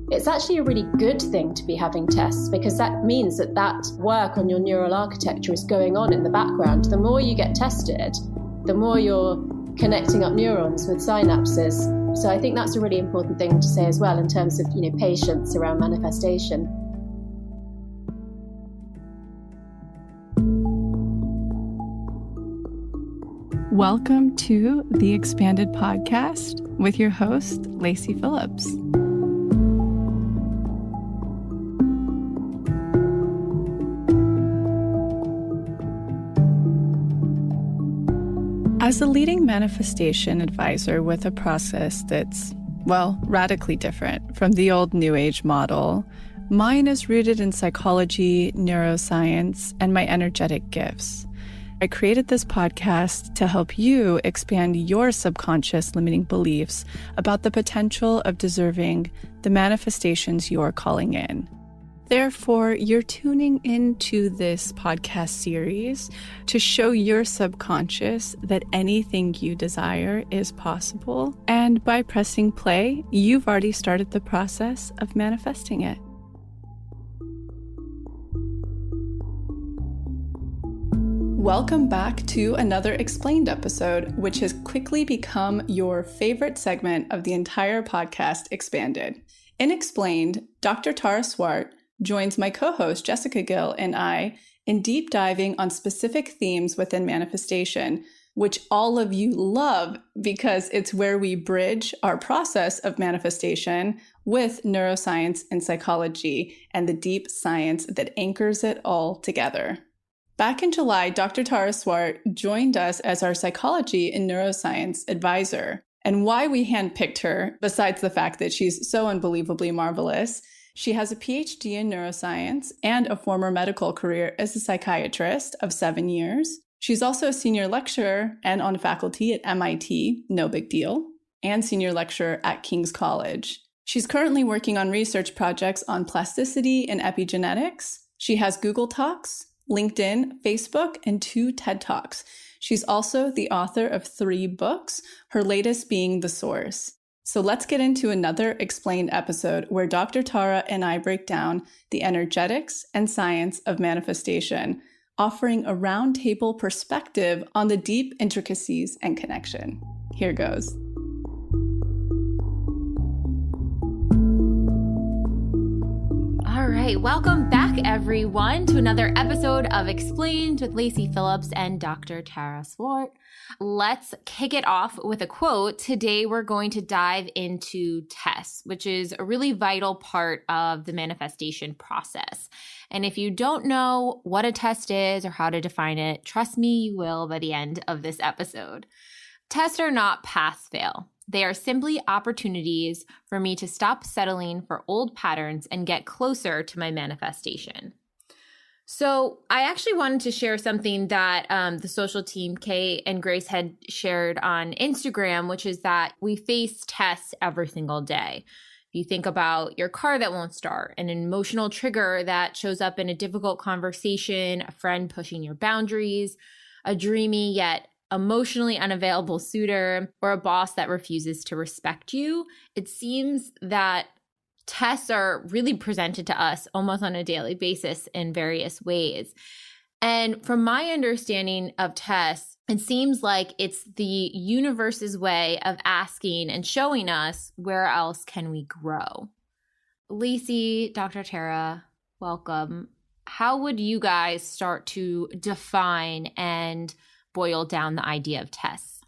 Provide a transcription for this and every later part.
It's actually a really good thing to be having tests, because that means that that work on your neural architecture is going on in the background. The more you get tested, the more you're connecting up neurons with synapses. So I think that's a really important thing to say as well in terms of, patience around manifestation. Welcome to the Expanded Podcast with your host, Lacy Phillips. As a leading manifestation advisor with a process that's, radically different from the old New Age model, mine is rooted in psychology, neuroscience, and my energetic gifts. I created this podcast to help you expand your subconscious limiting beliefs about the potential of deserving the manifestations you're calling in. Therefore, you're tuning into this podcast series to show your subconscious that anything you desire is possible. And by pressing play, you've already started the process of manifesting it. Welcome back to another Explained episode, which has quickly become your favorite segment of the entire podcast, Expanded. In Explained, Dr. Tara Swart joins my co-host Jessica Gill and I in deep diving on specific themes within manifestation, which all of you love because it's where we bridge our process of manifestation with neuroscience and psychology and the deep science that anchors it all together. Back in July, Dr. Tara Swart joined us as our psychology and neuroscience advisor. And why we handpicked her, besides the fact that she's so unbelievably marvelous, she has a PhD in neuroscience and a former medical career as a psychiatrist of 7 years. She's also a senior lecturer and on faculty at MIT, no big deal, and senior lecturer at King's College. She's currently working on research projects on plasticity and epigenetics. She has Google Talks, LinkedIn, Facebook, and 2 TED Talks. She's also the author of 3 books, her latest being The Source. So let's get into another Explained episode where Dr. Tara and I break down the energetics and science of manifestation, offering a roundtable perspective on the deep intricacies and connection. Here goes. All right, welcome back, everyone, to another episode of Explained with Lacy Phillips and Dr. Tara Swart. Let's kick it off with a quote. Today, we're going to dive into tests, which is a really vital part of the manifestation process. And if you don't know what a test is or how to define it, trust me, you will by the end of this episode. Tests are not pass-fail. They are simply opportunities for me to stop settling for old patterns and get closer to my manifestation. So I actually wanted to share something that the social team, Kay and Grace, had shared on Instagram, which is that we face tests every single day. If you think about your car that won't start, an emotional trigger that shows up in a difficult conversation, a friend pushing your boundaries, a dreamy yet emotionally unavailable suitor, or a boss that refuses to respect you, it seems that tests are really presented to us almost on a daily basis in various ways. And from my understanding of tests, it seems like it's the universe's way of asking and showing us where else can we grow. Lacy, Dr. Tara, welcome. How would you guys start to define and boil down the idea of tests?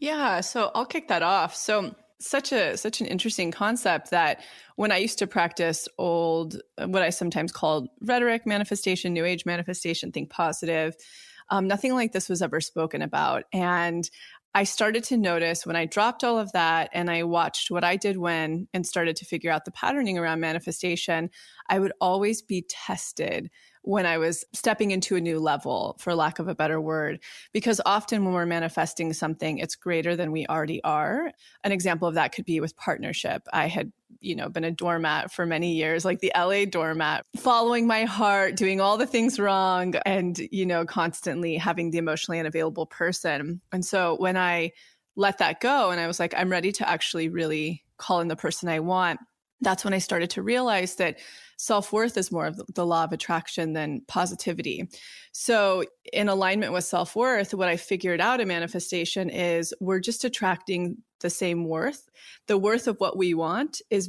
Yeah, so I'll kick that off. So such an interesting concept that when I used to practice old, what I sometimes called rhetoric manifestation, New Age manifestation, think positive, nothing like this was ever spoken about. And I started to notice when I dropped all of that and I watched what I did when and started to figure out the patterning around manifestation, I would always be tested when I was stepping into a new level, for lack of a better word, because often when we're manifesting something, it's greater than we already are. An example of that could be with partnership. I had, been a doormat for many years, like the LA doormat, following my heart, doing all the things wrong, and, constantly having the emotionally unavailable person. And so when I let that go and I was like, I'm ready to actually really call in the person I want, that's when I started to realize that self-worth is more of the law of attraction than positivity. So in alignment with self-worth, what I figured out in manifestation is we're just attracting the same worth. The worth of what we want is,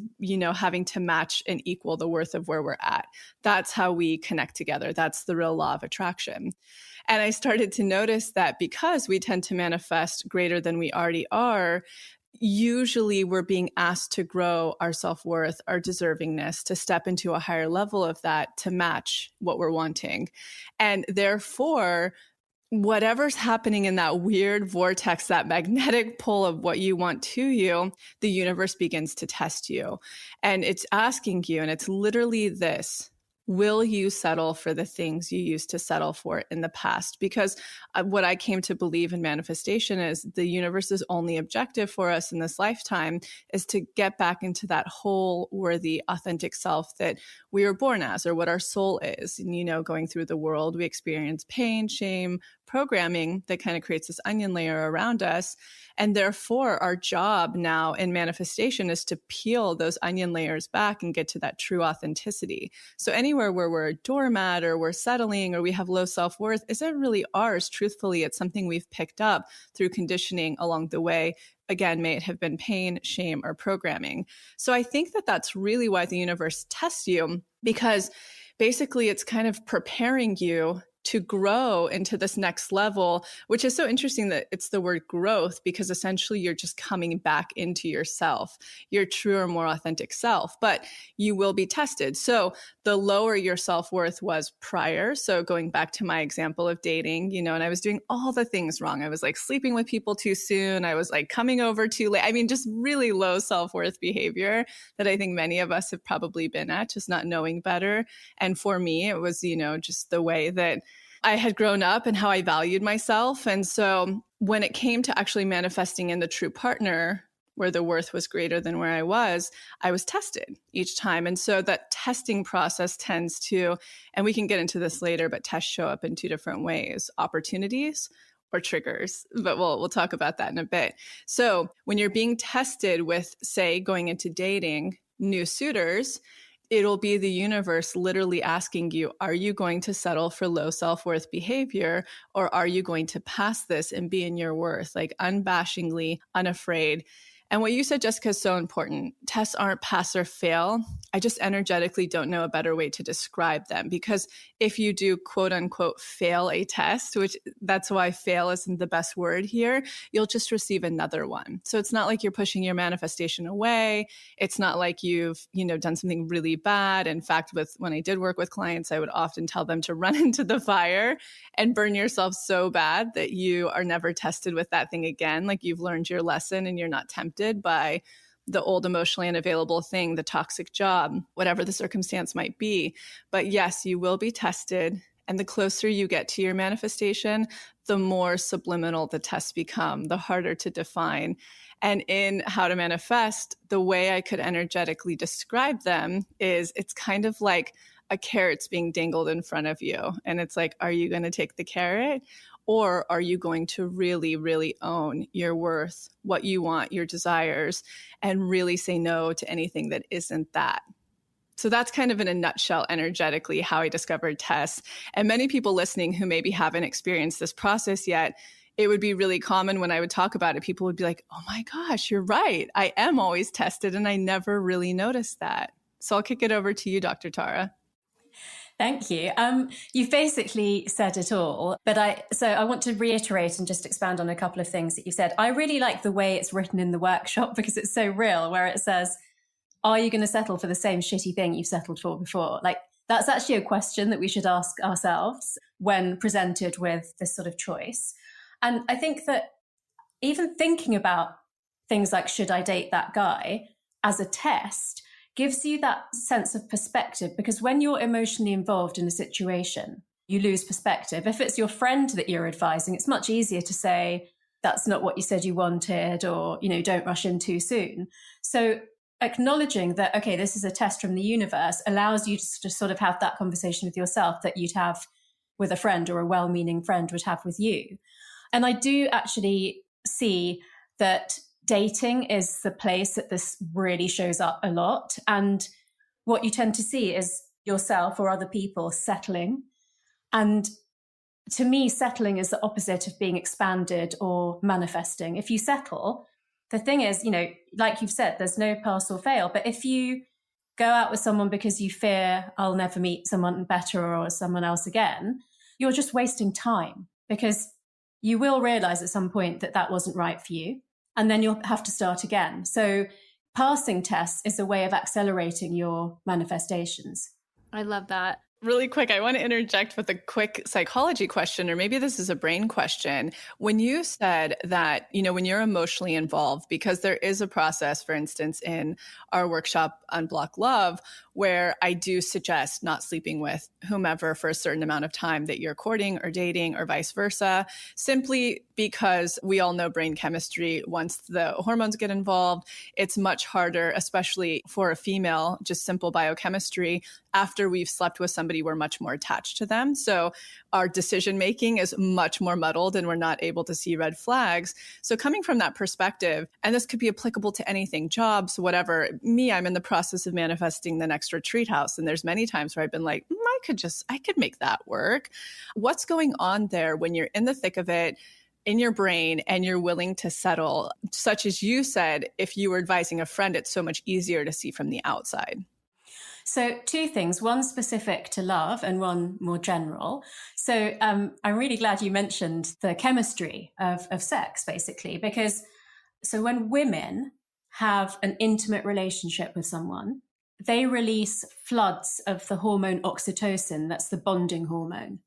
having to match and equal the worth of where we're at. That's how we connect together. That's the real law of attraction. And I started to notice that because we tend to manifest greater than we already are, usually we're being asked to grow our self-worth, our deservingness, to step into a higher level of that to match what we're wanting. And therefore, whatever's happening in that weird vortex, that magnetic pull of what you want to you, the universe begins to test you. And it's asking you, and it's literally this: will you settle for the things you used to settle for in the past? Because what I came to believe in manifestation is the universe's only objective for us in this lifetime is to get back into that whole, worthy, authentic self that we were born as, or what our soul is. And, going through the world, we experience pain, shame, programming that kind of creates this onion layer around us. And therefore, our job now in manifestation is to peel those onion layers back and get to that true authenticity. So anywhere where we're a doormat or we're settling or we have low self-worth isn't really ours. Truthfully, it's something we've picked up through conditioning along the way. Again, may it have been pain, shame, or programming. So I think that that's really why the universe tests you, because basically it's kind of preparing you to grow into this next level, which is so interesting that it's the word growth, because essentially you're just coming back into yourself, your truer, more authentic self, but you will be tested. So the lower your self-worth was prior, so going back to my example of dating, and I was doing all the things wrong. I was like sleeping with people too soon. I was like coming over too late. I mean, just really low self-worth behavior that I think many of us have probably been at, just not knowing better. And for me, it was, just the way that I had grown up and how I valued myself. And so when it came to actually manifesting in the true partner, where the worth was greater than where I was tested each time. And so that testing process tends to, and we can get into this later, but tests show up in two different ways: opportunities or triggers. But we'll talk about that in a bit. So when you're being tested with, say, going into dating new suitors, it'll be the universe literally asking you, are you going to settle for low self-worth behavior, or are you going to pass this and be in your worth, like unabashedly, unafraid? And what you said, Jessica, is so important. Tests aren't pass or fail. I just energetically don't know a better way to describe them, because if you do quote unquote fail a test, which that's why fail isn't the best word here, you'll just receive another one. So it's not like you're pushing your manifestation away. It's not like you've, done something really bad. In fact, when I did work with clients, I would often tell them to run into the fire and burn yourself so bad that you are never tested with that thing again. Like you've learned your lesson and you're not tempted by the old emotionally unavailable thing, the toxic job, whatever the circumstance might be. But yes, you will be tested. And the closer you get to your manifestation, the more subliminal the tests become, the harder to define. And in How to Manifest, the way I could energetically describe them is it's kind of like a carrot's being dangled in front of you. And it's like, are you going to take the carrot? Or are you going to really, really own your worth, what you want, your desires, and really say no to anything that isn't that? So that's kind of in a nutshell, energetically, how I discovered tests. And many people listening who maybe haven't experienced this process yet, it would be really common when I would talk about it. People would be like, oh my gosh, you're right. I am always tested, and I never really noticed that. So I'll kick it over to you, Dr. Tara. Thank you. You've basically said it all, but I want to reiterate and just expand on a couple of things that you said. I really like the way it's written in the workshop, because it's so real, where it says, are you going to settle for the same shitty thing you've settled for before? Like, that's actually a question that we should ask ourselves when presented with this sort of choice. And I think that even thinking about things like, should I date that guy, as a test, gives you that sense of perspective, because when you're emotionally involved in a situation, you lose perspective. If it's your friend that you're advising, it's much easier to say, that's not what you said you wanted, or, don't rush in too soon. So acknowledging that, okay, this is a test from the universe, allows you to sort of have that conversation with yourself that you'd have with a friend, or a well-meaning friend would have with you. And I do actually see that dating is the place that this really shows up a lot. And what you tend to see is yourself or other people settling. And to me, settling is the opposite of being expanded or manifesting. If you settle, the thing is, like you've said, there's no pass or fail. But if you go out with someone because you fear I'll never meet someone better or someone else again, you're just wasting time, because you will realize at some point that that wasn't right for you. And then you'll have to start again. So passing tests is a way of accelerating your manifestations. I love that. Really quick, I want to interject with a quick psychology question, or maybe this is a brain question. When you said that, when you're emotionally involved, because there is a process, for instance, in our workshop, Unblock Love, where I do suggest not sleeping with whomever for a certain amount of time that you're courting or dating or vice versa, simply because we all know brain chemistry. Once the hormones get involved, it's much harder, especially for a female, just simple biochemistry. After we've slept with somebody, we're much more attached to them. So our decision making is much more muddled and we're not able to see red flags. So coming from that perspective, and this could be applicable to anything, jobs, whatever. I'm in the process of manifesting the next retreat house. And there's many times where I've been like, I could make that work. What's going on there when you're in the thick of it, in your brain, and you're willing to settle? Such as you said, if you were advising a friend, it's so much easier to see from the outside. So two things, one specific to love and one more general. So I'm really glad you mentioned the chemistry of sex, basically, because so when women have an intimate relationship with someone, they release floods of the hormone oxytocin. That's the bonding hormone.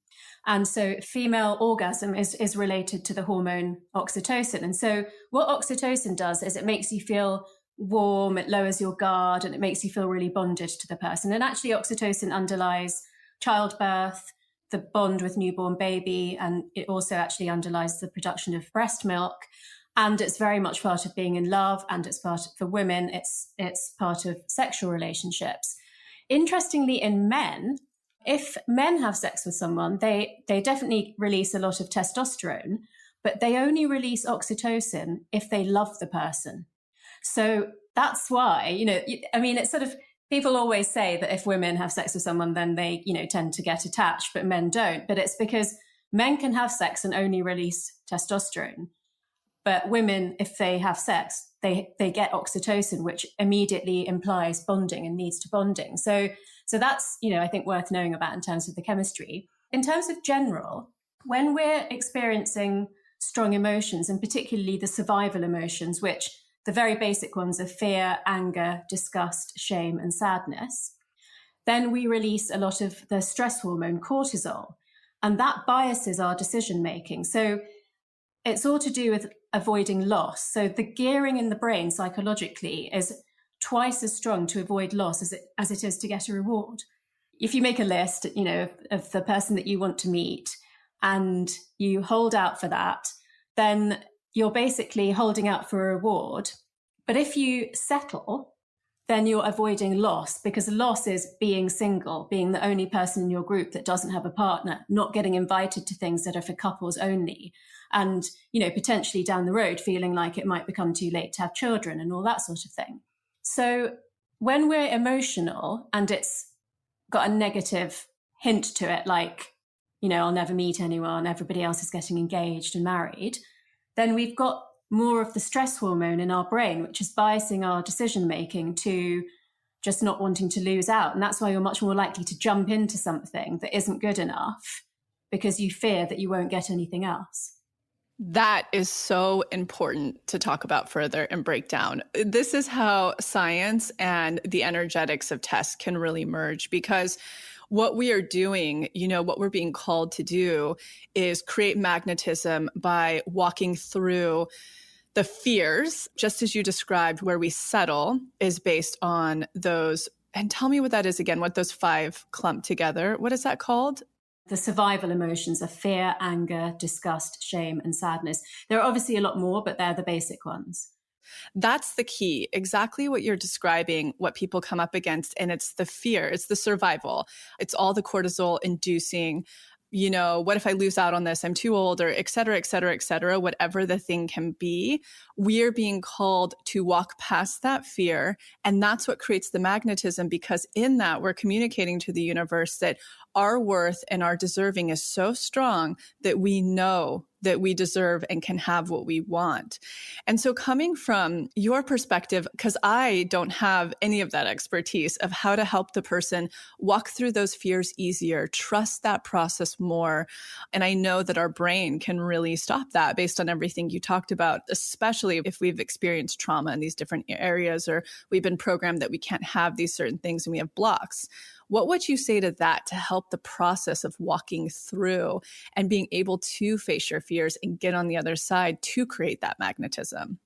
And so female orgasm is related to the hormone oxytocin. And so what oxytocin does is it makes you feel warm, it lowers your guard, and it makes you feel really bonded to the person. And actually oxytocin underlies childbirth, the bond with newborn baby, and it also actually underlies the production of breast milk. And it's very much part of being in love, and it's part for women, it's part of sexual relationships. Interestingly, in men, if men have sex with someone, they definitely release a lot of testosterone, but they only release oxytocin if they love the person. So that's why, it's sort of, people always say that if women have sex with someone, then they, tend to get attached, but men don't. But it's because men can have sex and only release testosterone. But women, if they have sex, they get oxytocin, which immediately implies bonding and leads to bonding. So that's, I think worth knowing about in terms of the chemistry. In terms of general, when we're experiencing strong emotions, and particularly the survival emotions, which the very basic ones are fear, anger, disgust, shame, and sadness, then we release a lot of the stress hormone cortisol, and that biases our decision making. So it's all to do with avoiding loss. So the gearing in the brain psychologically is twice as strong to avoid loss as it is to get a reward. If you make a list, of the person that you want to meet and you hold out for that, then you're basically holding out for a reward. But if you settle, then you're avoiding loss, because loss is being single, being the only person in your group that doesn't have a partner, not getting invited to things that are for couples only. And, potentially down the road, feeling like it might become too late to have children and all that sort of thing. So when we're emotional and it's got a negative hint to it, like, I'll never meet anyone, everybody else is getting engaged and married, then we've got more of the stress hormone in our brain, which is biasing our decision making to just not wanting to lose out. And that's why you're much more likely to jump into something that isn't good enough, because you fear that you won't get anything else. That is so important to talk about further and break down. This is how science and the energetics of tests can really merge, because what we are doing, what we're being called to do is create magnetism by walking through the fears, just as you described, where we settle is based on those. And tell me what that is again, what those 5 clump together. What is that called? The survival emotions are fear, anger, disgust, shame, and sadness. There are obviously a lot more, but they're the basic ones. That's the key. Exactly what you're describing, what people come up against. And it's the fear, it's the survival. It's all the cortisol inducing what if I lose out on this? I'm too old, or et cetera, et cetera, et cetera, whatever the thing can be, we're being called to walk past that fear. And that's what creates the magnetism, because in that we're communicating to the universe that our worth and our deserving is so strong that we know that we deserve and can have what we want. And so coming from your perspective, because I don't have any of that expertise of how to help the person walk through those fears easier, trust that process more. And I know that our brain can really stop that based on everything you talked about, especially if we've experienced trauma in these different areas, or we've been programmed that we can't have these certain things and we have blocks. What would you say to that to help the process of walking through and being able to face your fears and get on the other side to create that magnetism?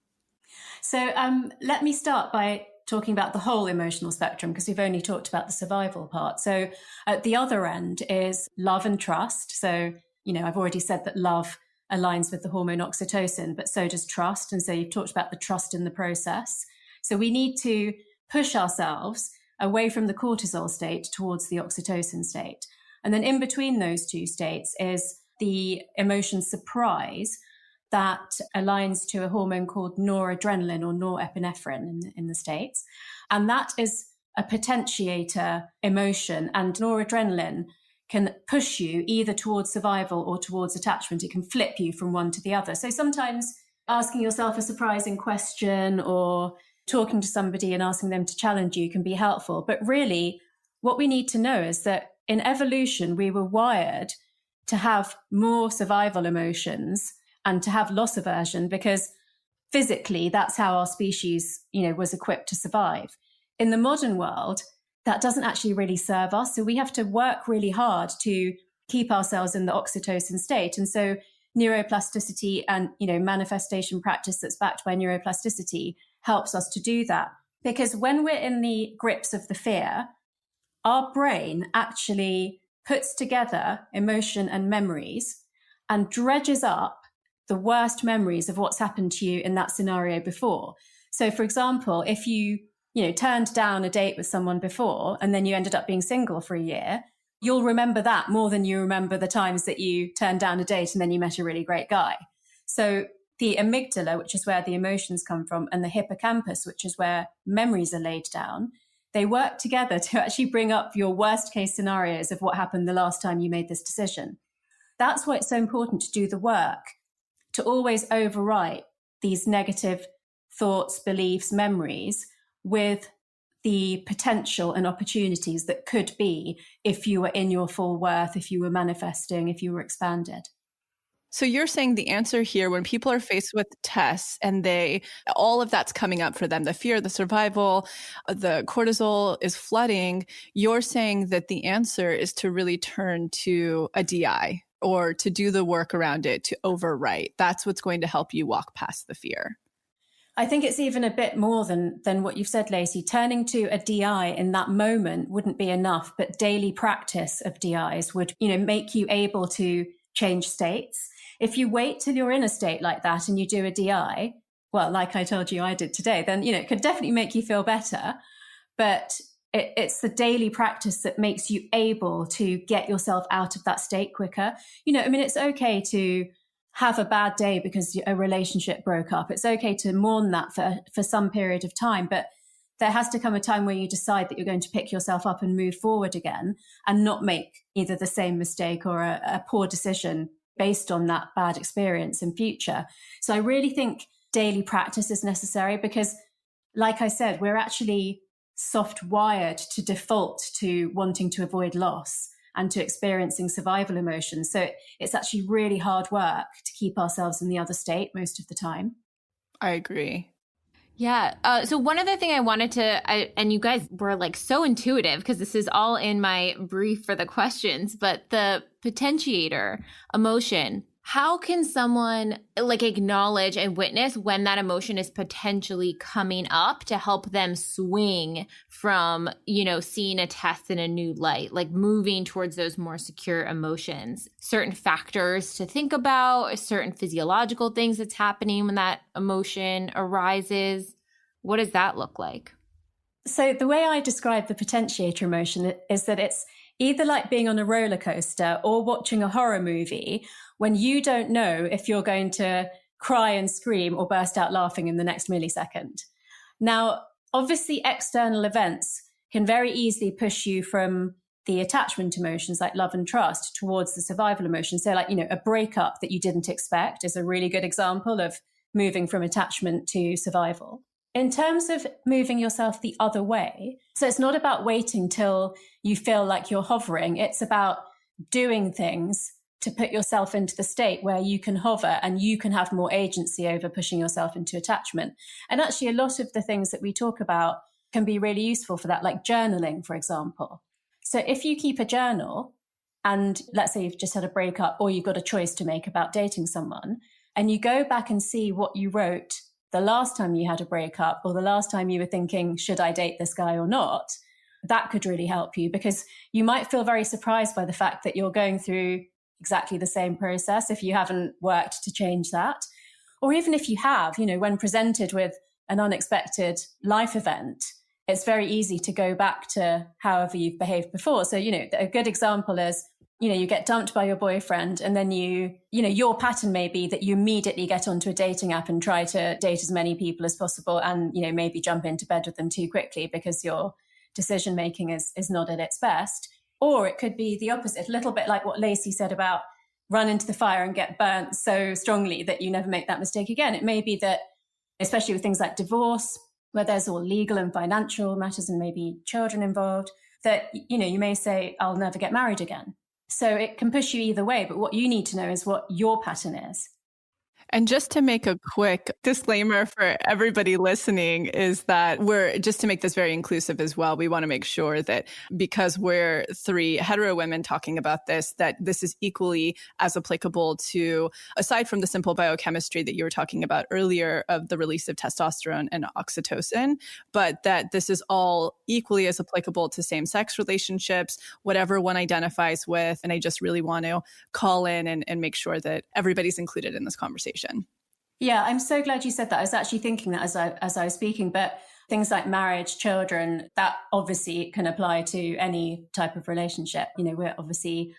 So let me start by talking about the whole emotional spectrum, because we've only talked about the survival part. So at the other end is love and trust. So, I've already said that love aligns with the hormone oxytocin, but so does trust. And so you've talked about the trust in the process. So we need to push ourselves away from the cortisol state towards the oxytocin state. And then in between those two states is the emotion surprise that aligns to a hormone called noradrenaline or norepinephrine in the States. And that is a potentiator emotion. And noradrenaline can push you either towards survival or towards attachment. It can flip you from one to the other. So sometimes asking yourself a surprising question or talking to somebody and asking them to challenge you can be helpful. But really, what we need to know is that in evolution, we were wired to have more survival emotions and to have loss aversion, because physically, that's how our species, was equipped to survive. In the modern world, that doesn't actually really serve us. So we have to work really hard to keep ourselves in the oxytocin state. And so neuroplasticity and, manifestation practice that's backed by neuroplasticity helps us to do that. Because when we're in the grips of the fear, our brain actually puts together emotion and memories and dredges up the worst memories of what's happened to you in that scenario before. So for example, if you, turned down a date with someone before and then you ended up being single for a year, you'll remember that more than you remember the times that you turned down a date and then you met a really great guy. So the amygdala, which is where the emotions come from, and the hippocampus, which is where memories are laid down, they work together to actually bring up your worst case scenarios of what happened the last time you made this decision. That's why it's so important to do the work, to always overwrite these negative thoughts, beliefs, memories with the potential and opportunities that could be if you were in your full worth, if you were manifesting, if you were expanded. So you're saying the answer here, when people are faced with tests and all of that's coming up for them, the fear, the survival, the cortisol is flooding, you're saying that the answer is to really turn to a DI or to do the work around it, to overwrite. That's what's going to help you walk past the fear. I think it's even a bit more than what you've said, Lacy. Turning to a DI in that moment wouldn't be enough, but daily practice of DIs would, make you able to change states. If you wait till you're in a state like that and you do a DI, well, like I told you I did today, then, it could definitely make you feel better. But it's the daily practice that makes you able to get yourself out of that state quicker. It's okay to have a bad day because a relationship broke up. It's okay to mourn that for some period of time, but there has to come a time where you decide that you're going to pick yourself up and move forward again and not make either the same mistake or a poor decision based on that bad experience in future. So I really think daily practice is necessary because, like I said, we're actually soft wired to default to wanting to avoid loss and to experiencing survival emotions. So it's actually really hard work to keep ourselves in the other state most of the time. I agree. Yeah. So one other thing I wanted to, and you guys were so intuitive because this is all in my brief for the questions, but the potentiator emotion, how can someone acknowledge and witness when that emotion is potentially coming up to help them swing from, seeing a test in a new light, moving towards those more secure emotions? Certain factors to think about, certain physiological things that's happening when that emotion arises. What does that look like? So the way I describe the potentiator emotion is that either like being on a roller coaster or watching a horror movie when you don't know if you're going to cry and scream or burst out laughing in the next millisecond. Now, obviously, external events can very easily push you from the attachment emotions like love and trust towards the survival emotions. So like, a breakup that you didn't expect is a really good example of moving from attachment to survival. In terms of moving yourself the other way, so it's not about waiting till you feel like you're hovering. It's about doing things to put yourself into the state where you can hover and you can have more agency over pushing yourself into attachment. And actually, a lot of the things that we talk about can be really useful for that, like journaling, for example. So if you keep a journal and let's say you've just had a breakup or you've got a choice to make about dating someone, and you go back and see what you wrote the last time you had a breakup or the last time you were thinking, should I date this guy or not? That could really help you, because you might feel very surprised by the fact that you're going through exactly the same process if you haven't worked to change that. Or even if you have, when presented with an unexpected life event, it's very easy to go back to however you've behaved before. So, a good example is, you get dumped by your boyfriend and then your pattern may be that you immediately get onto a dating app and try to date as many people as possible and, maybe jump into bed with them too quickly because your decision making is not at its best. Or it could be the opposite, a little bit like what Lacy said about run into the fire and get burnt so strongly that you never make that mistake again. It may be that, especially with things like divorce, where there's all legal and financial matters and maybe children involved, that, you may say, I'll never get married again. So it can push you either way, but what you need to know is what your pattern is. And just to make a quick disclaimer for everybody listening is that just to make this very inclusive as well, we want to make sure that because we're three hetero women talking about this, that this is equally as applicable to, aside from the simple biochemistry that you were talking about earlier of the release of testosterone and oxytocin, but that this is all equally as applicable to same-sex relationships, whatever one identifies with. And I just really want to call in and make sure that everybody's included in this conversation. Yeah, I'm so glad you said that. I was actually thinking that as I was speaking, but things like marriage, children, that obviously can apply to any type of relationship. We're obviously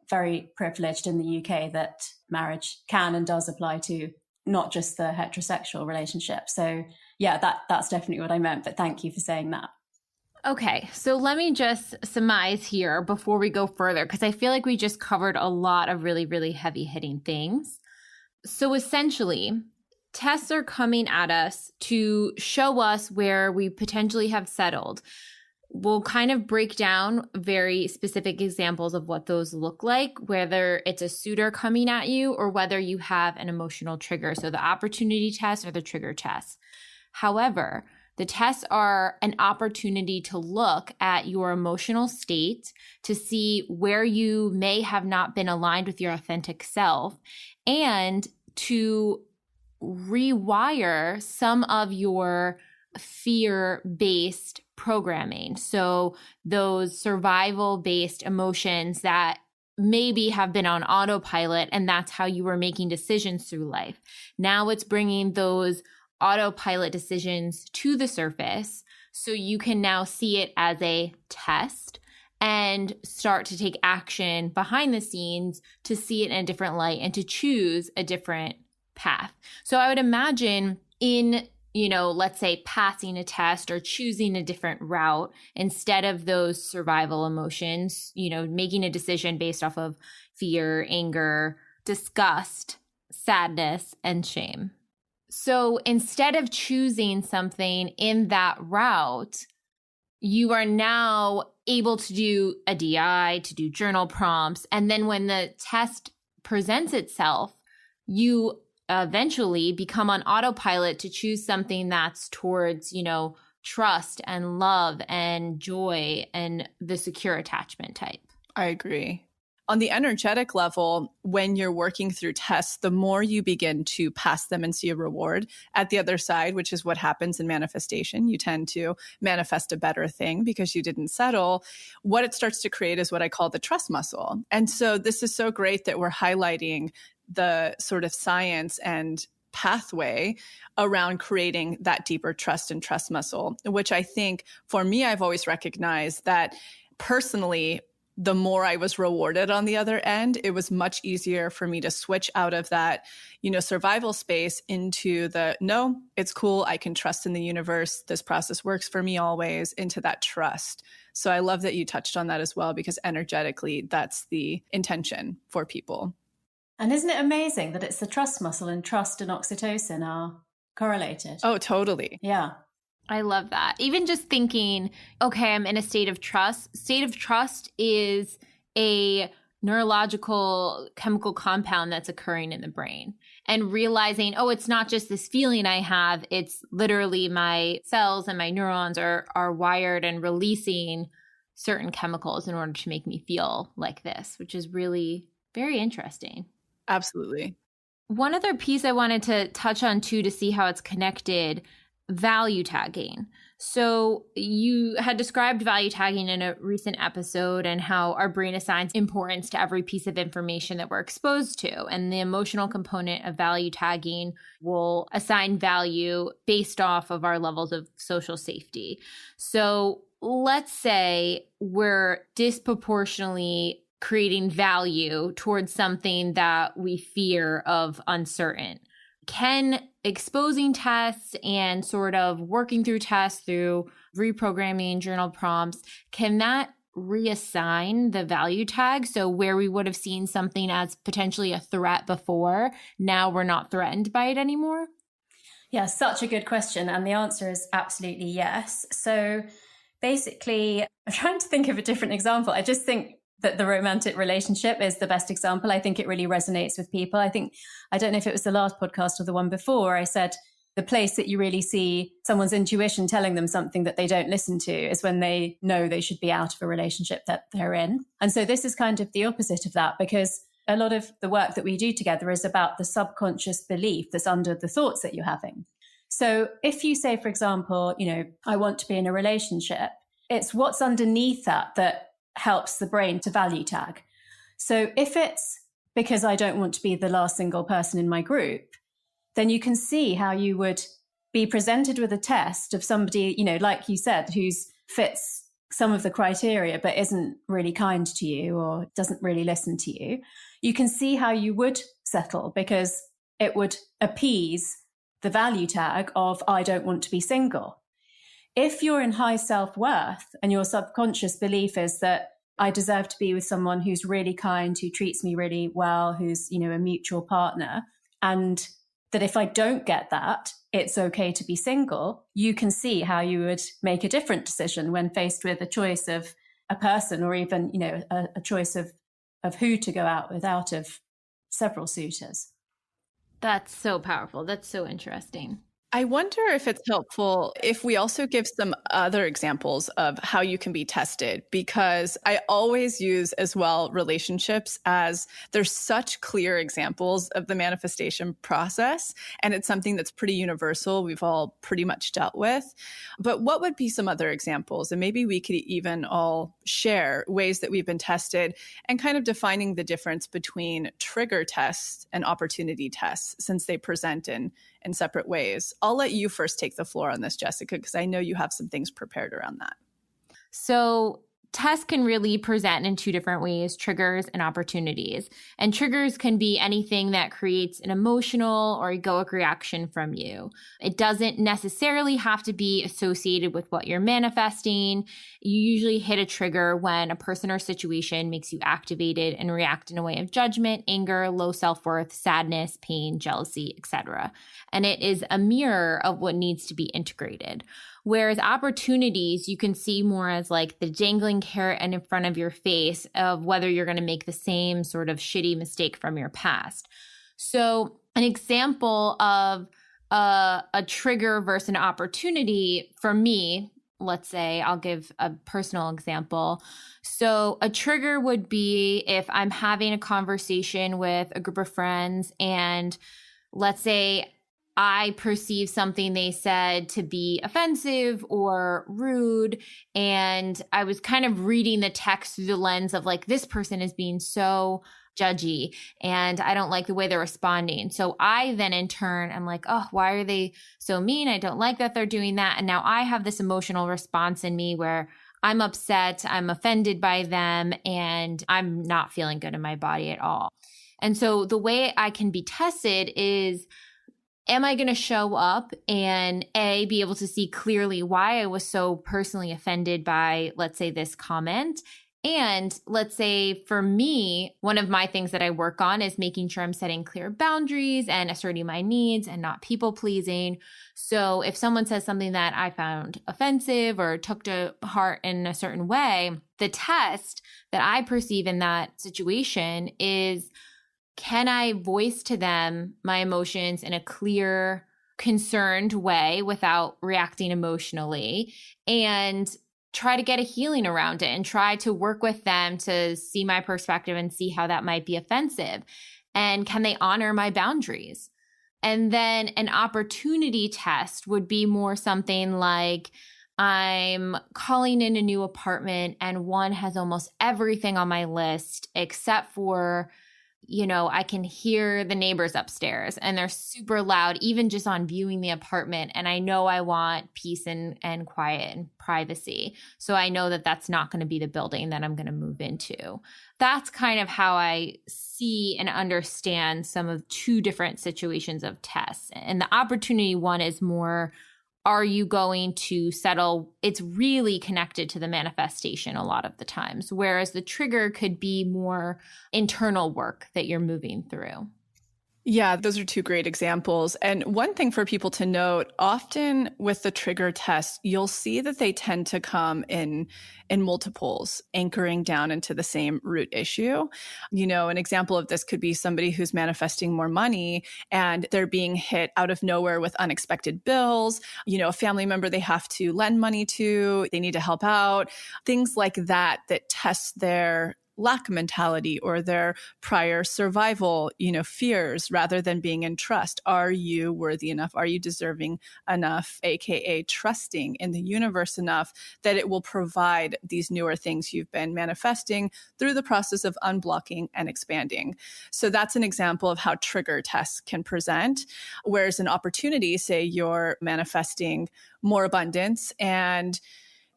very privileged in the UK that marriage can and does apply to not just the heterosexual relationship. So yeah, that's definitely what I meant. But thank you for saying that. Okay, so let me just surmise here before we go further, because I feel like we just covered a lot of really, really heavy hitting things. So essentially, tests are coming at us to show us where we potentially have settled. We'll kind of break down very specific examples of what those look like, whether it's a suitor coming at you or whether you have an emotional trigger. So the opportunity test or the trigger test. However, the tests are an opportunity to look at your emotional state to see where you may have not been aligned with your authentic self and to rewire some of your fear-based programming. So those survival-based emotions that maybe have been on autopilot, and that's how you were making decisions through life. Now it's bringing those autopilot decisions to the surface so you can now see it as a test and start to take action behind the scenes to see it in a different light and to choose a different path. So I would imagine in, let's say passing a test or choosing a different route instead of those survival emotions, making a decision based off of fear, anger, disgust, sadness, and shame. So instead of choosing something in that route, you are now able to do a DI, to do journal prompts. And then when the test presents itself, you eventually become on autopilot to choose something that's towards, trust and love and joy and the secure attachment type. I agree. On the energetic level, when you're working through tests, the more you begin to pass them and see a reward at the other side, which is what happens in manifestation. You tend to manifest a better thing because you didn't settle. What it starts to create is what I call the trust muscle. And so this is so great that we're highlighting the sort of science and pathway around creating that deeper trust and trust muscle, which I think for me, I've always recognized that personally, the more I was rewarded on the other end, it was much easier for me to switch out of that, survival space into the, no, it's cool. I can trust in the universe. This process works for me always, into that trust. So I love that you touched on that as well, because energetically, that's the intention for people. And isn't it amazing that it's the trust muscle, and trust and oxytocin are correlated? Oh, totally. Yeah. I love that. Even just thinking, okay, I'm in a state of trust. State of trust is a neurological chemical compound that's occurring in the brain. And realizing, oh, it's not just this feeling I have, it's literally my cells and my neurons are wired and releasing certain chemicals in order to make me feel like this, which is really very interesting. Absolutely. One other piece I wanted to touch on too, to see how it's connected, value tagging. So you had described value tagging in a recent episode, and how our brain assigns importance to every piece of information that we're exposed to. And the emotional component of value tagging will assign value based off of our levels of social safety. So let's say we're disproportionately creating value towards something that we fear of uncertain. Can exposing tests and sort of working through tests through reprogramming journal prompts, can that reassign the value tag? So where we would have seen something as potentially a threat before, now we're not threatened by it anymore? Yeah, such a good question. And the answer is absolutely yes. So basically, I'm trying to think of a different example. I just think that the romantic relationship is the best example. I think it really resonates with people. I don't know if it was the last podcast or the one before, I said the place that you really see someone's intuition telling them something that they don't listen to is when they know they should be out of a relationship that they're in. And so this is kind of the opposite of that, because a lot of the work that we do together is about the subconscious belief that's under the thoughts that you're having. So if you say, for example, I want to be in a relationship, it's what's underneath that helps the brain to value tag. So if it's because I don't want to be the last single person in my group, then you can see how you would be presented with a test of somebody, like you said, who fits some of the criteria, but isn't really kind to you or doesn't really listen to you. You can see how you would settle, because it would appease the value tag of I don't want to be single. If you're in high self-worth and your subconscious belief is that I deserve to be with someone who's really kind, who treats me really well, who's, a mutual partner, and that if I don't get that, it's okay to be single, you can see how you would make a different decision when faced with a choice of a person, or even, a choice of who to go out with out of several suitors. That's so powerful. That's so interesting. I wonder if it's helpful if we also give some other examples of how you can be tested, because I always use as well relationships as there's such clear examples of the manifestation process, and it's something that's pretty universal. We've all pretty much dealt with. But what would be some other examples? And maybe we could even all share ways that we've been tested, and kind of defining the difference between trigger tests and opportunity tests, since they present in separate ways. I'll let you first take the floor on this, Jessica, because I know you have some things prepared around that. So tests can really present in two different ways, triggers and opportunities. And triggers can be anything that creates an emotional or egoic reaction from you. It doesn't necessarily have to be associated with what you're manifesting. You usually hit a trigger when a person or situation makes you activated and react in a way of judgment, anger, low self-worth, sadness, pain, jealousy, etc. And it is a mirror of what needs to be integrated. Whereas opportunities, you can see more as like the dangling carrot in front of your face of whether you're going to make the same sort of shitty mistake from your past. So an example of a trigger versus an opportunity for me, let's say, I'll give a personal example. So a trigger would be if I'm having a conversation with a group of friends, and let's say I perceive something they said to be offensive or rude, and I was kind of reading the text through the lens of like, this person is being so judgy and I don't like the way they're responding. So I then in turn, I'm like, oh, why are they so mean? I don't like that they're doing that. And now I have this emotional response in me where I'm upset, I'm offended by them, and I'm not feeling good in my body at all. And so the way I can be tested is, am I going to show up and be able to see clearly why I was so personally offended by, let's say, this comment? And let's say for me, one of my things that I work on is making sure I'm setting clear boundaries and asserting my needs and not people pleasing. So if someone says something that I found offensive or took to heart in a certain way, the test that I perceive in that situation is, can I voice to them my emotions in a clear, concerned way without reacting emotionally, and try to get a healing around it and try to work with them to see my perspective and see how that might be offensive? And can they honor my boundaries? And then an opportunity test would be more something like, I'm calling in a new apartment and one has almost everything on my list except for, I can hear the neighbors upstairs and they're super loud, even just on viewing the apartment. And I know I want peace and quiet and privacy. So I know that that's not going to be the building that I'm going to move into. That's kind of how I see and understand some of two different situations of tests. And the opportunity one is more, are you going to settle? It's really connected to the manifestation a lot of the times, whereas the trigger could be more internal work that you're moving through. Yeah, those are two great examples. And one thing for people to note, often with the trigger test, you'll see that they tend to come in multiples, anchoring down into the same root issue. An example of this could be somebody who's manifesting more money and they're being hit out of nowhere with unexpected bills, a family member they have to lend money to, they need to help out, things like that test their lack mentality or their prior survival, fears, rather than being in trust. Are you worthy enough? Are you deserving enough? AKA trusting in the universe enough that it will provide these newer things you've been manifesting through the process of unblocking and expanding. So that's an example of how trigger tests can present. Whereas an opportunity, say you're manifesting more abundance, and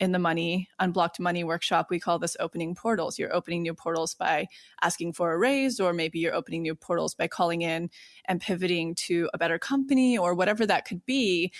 in the Unblocked Money workshop, we call this opening portals. You're opening new portals by asking for a raise, or maybe you're opening new portals by calling in and pivoting to a better company, or whatever that could be.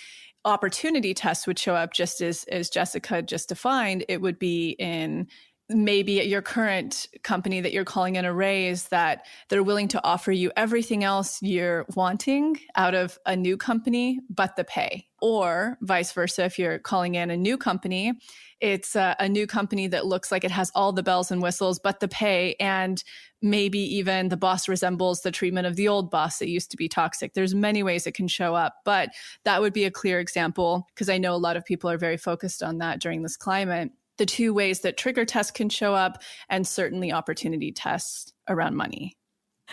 Opportunity tests would show up just as Jessica just defined. It would be in maybe at your current company that you're calling in a raise, that they're willing to offer you everything else you're wanting out of a new company, but the pay. Or vice versa, if you're calling in a new company, it's a new company that looks like it has all the bells and whistles, but the pay, and maybe even the boss resembles the treatment of the old boss that used to be toxic. There's many ways it can show up, but that would be a clear example, because I know a lot of people are very focused on that during this climate. The two ways that trigger tests can show up, and certainly opportunity tests around money.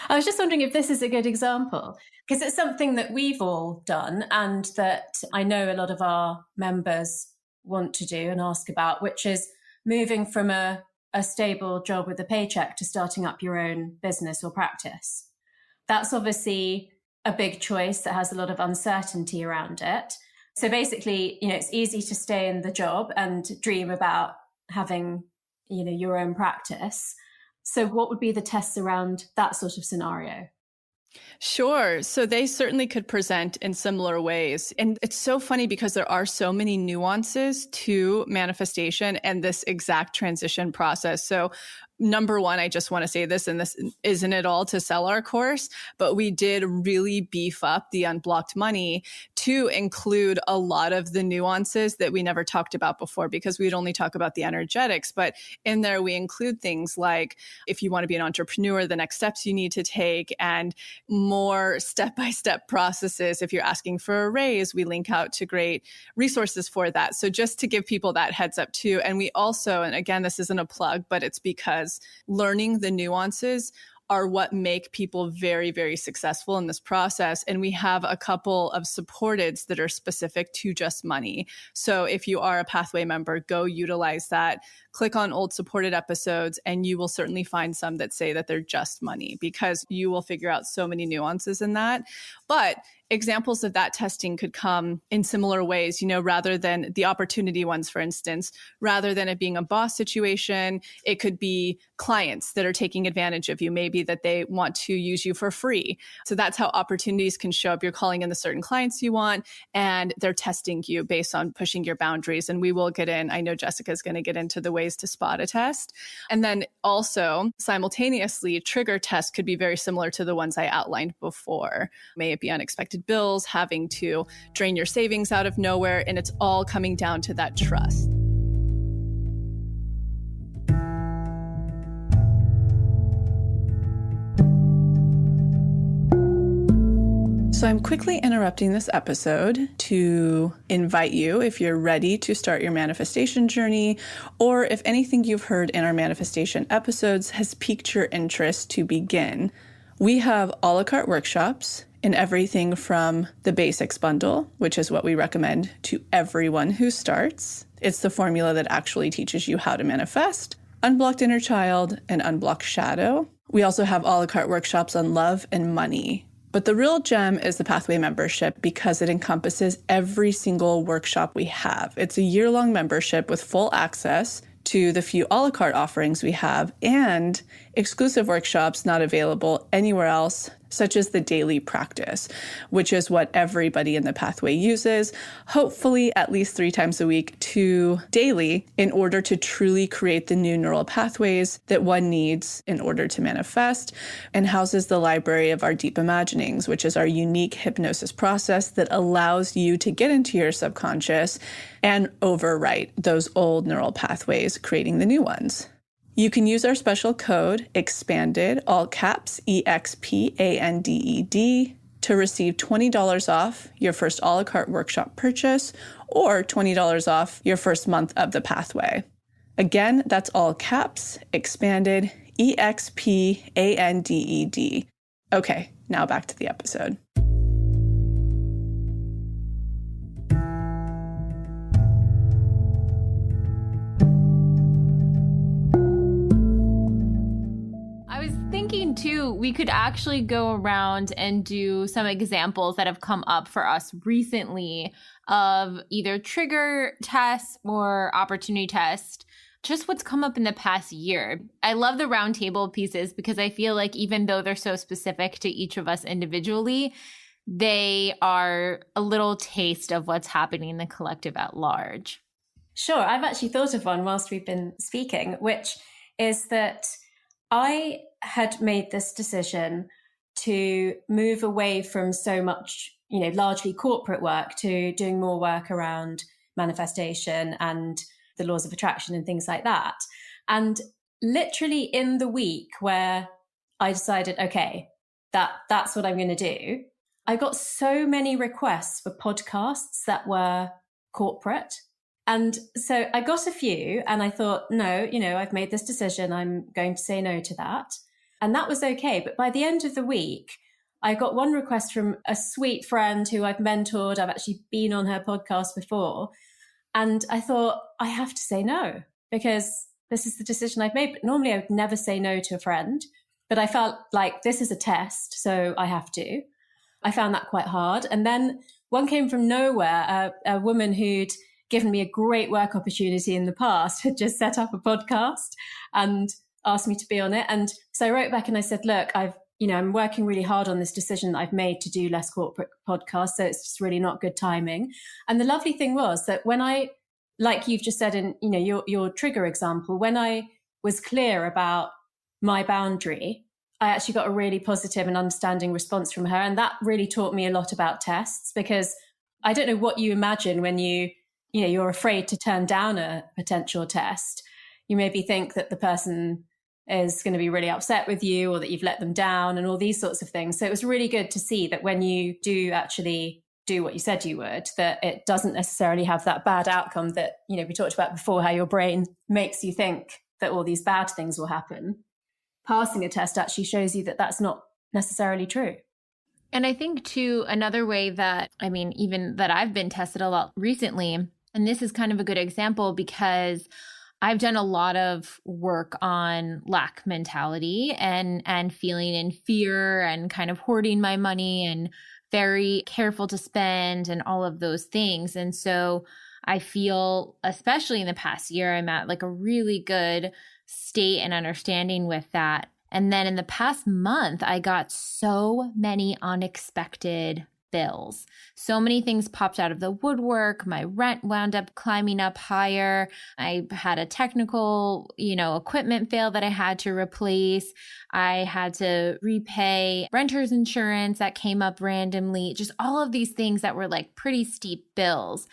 I was just wondering if this is a good example, because it's something that we've all done and that I know a lot of our members want to do and ask about, which is moving from a stable job with a paycheck to starting up your own business or practice. That's obviously a big choice that has a lot of uncertainty around it. So basically, it's easy to stay in the job and dream about having, your own practice. So what would be the tests around that sort of scenario? Sure. So they certainly could present in similar ways. And it's so funny because there are so many nuances to manifestation and this exact transition process. So number one, I just want to say this, and this isn't at all to sell our course, but we did really beef up the Unblocked Money to include a lot of the nuances that we never talked about before, because we'd only talk about the energetics. But in there, we include things like, if you want to be an entrepreneur, the next steps you need to take, and more step-by-step processes. If you're asking for a raise, we link out to great resources for that. So just to give people that heads up too. And we also, and again, this isn't a plug, but it's because learning the nuances are what make people very, very successful in this process. And we have a couple of supporteds that are specific to just money. So if you are a Pathway member, go utilize that. Click on old supported episodes, and you will certainly find some that say that they're just money, because you will figure out so many nuances in that. But examples of that testing could come in similar ways, rather than the opportunity ones, for instance, rather than it being a boss situation, it could be clients that are taking advantage of you, maybe that they want to use you for free. So that's how opportunities can show up. You're calling in the certain clients you want, and they're testing you based on pushing your boundaries. And we will get in, I know Jessica's going to get into the ways to spot a test. And then also simultaneously, trigger tests could be very similar to the ones I outlined before. May it be unexpected bills, having to drain your savings out of nowhere, and it's all coming down to that trust. So I'm quickly interrupting this episode to invite you, if you're ready to start your manifestation journey, or if anything you've heard in our manifestation episodes has piqued your interest, to begin. We have a la carte workshops in everything from the basics bundle, which is what we recommend to everyone who starts. It's the formula that actually teaches you how to manifest, unblocked inner child, and unblocked shadow. We also have a la carte workshops on love and money. But the real gem is the Pathway membership, because it encompasses every single workshop we have. It's a year-long membership with full access to the few a la carte offerings we have, and exclusive workshops not available anywhere else, such as the daily practice, which is what everybody in the Pathway uses, hopefully at least 3 times a week to daily, in order to truly create the new neural pathways that one needs in order to manifest, and houses the library of our deep imaginings, which is our unique hypnosis process that allows you to get into your subconscious and overwrite those old neural pathways, creating the new ones. You can use our special code EXPANDED, all caps, EXPANDED, to receive $20 off your first a la carte workshop purchase, or $20 off your first month of the Pathway. Again, that's all caps, EXPANDED, EXPANDED. Okay, now back to the episode. Too, we could actually go around and do some examples that have come up for us recently of either trigger tests or opportunity tests, just what's come up in the past year. I love the roundtable pieces because I feel like even though they're so specific to each of us individually, they are a little taste of what's happening in the collective at large. Sure. I've actually thought of one whilst we've been speaking, which is that I had made this decision to move away from so much, largely corporate work, to doing more work around manifestation and the laws of attraction and things like that. And literally in the week where I decided, okay, that's what I'm going to do, I got so many requests for podcasts that were corporate. And so I got a few and I thought, no, I've made this decision. I'm going to say no to that. And that was okay. But by the end of the week, I got one request from a sweet friend who I've mentored. I've actually been on her podcast before. And I thought, I have to say no, because this is the decision I've made. But normally I would never say no to a friend. But I felt like this is a test, so I have to. I found that quite hard. And then one came from nowhere, a woman who'd given me a great work opportunity in the past, had just set up a podcast and asked me to be on it. And so I wrote back and I said, look, I'm working really hard on this decision that I've made to do less corporate podcasts. So it's just really not good timing. And the lovely thing was that when I, like you've just said in, your trigger example, when I was clear about my boundary, I actually got a really positive and understanding response from her. And that really taught me a lot about tests, because I don't know what you imagine when you're afraid to turn down a potential test. You maybe think that the person is going to be really upset with you, or that you've let them down, and all these sorts of things. So it was really good to see that when you do actually do what you said you would, that it doesn't necessarily have that bad outcome that, we talked about before, how your brain makes you think that all these bad things will happen. Passing a test actually shows you that that's not necessarily true. And I think too, another way that, even that I've been tested a lot recently, and this is kind of a good example because I've done a lot of work on lack mentality and feeling in fear and kind of hoarding my money and very careful to spend and all of those things. And so I feel, especially in the past year, I'm at like a really good state and understanding with that. And then in the past month, I got so many unexpected bills. So many things popped out of the woodwork. My rent wound up climbing up higher. I had a technical, equipment fail that I had to replace. I had to repay renter's insurance that came up randomly. Just all of these things that were like pretty steep bills.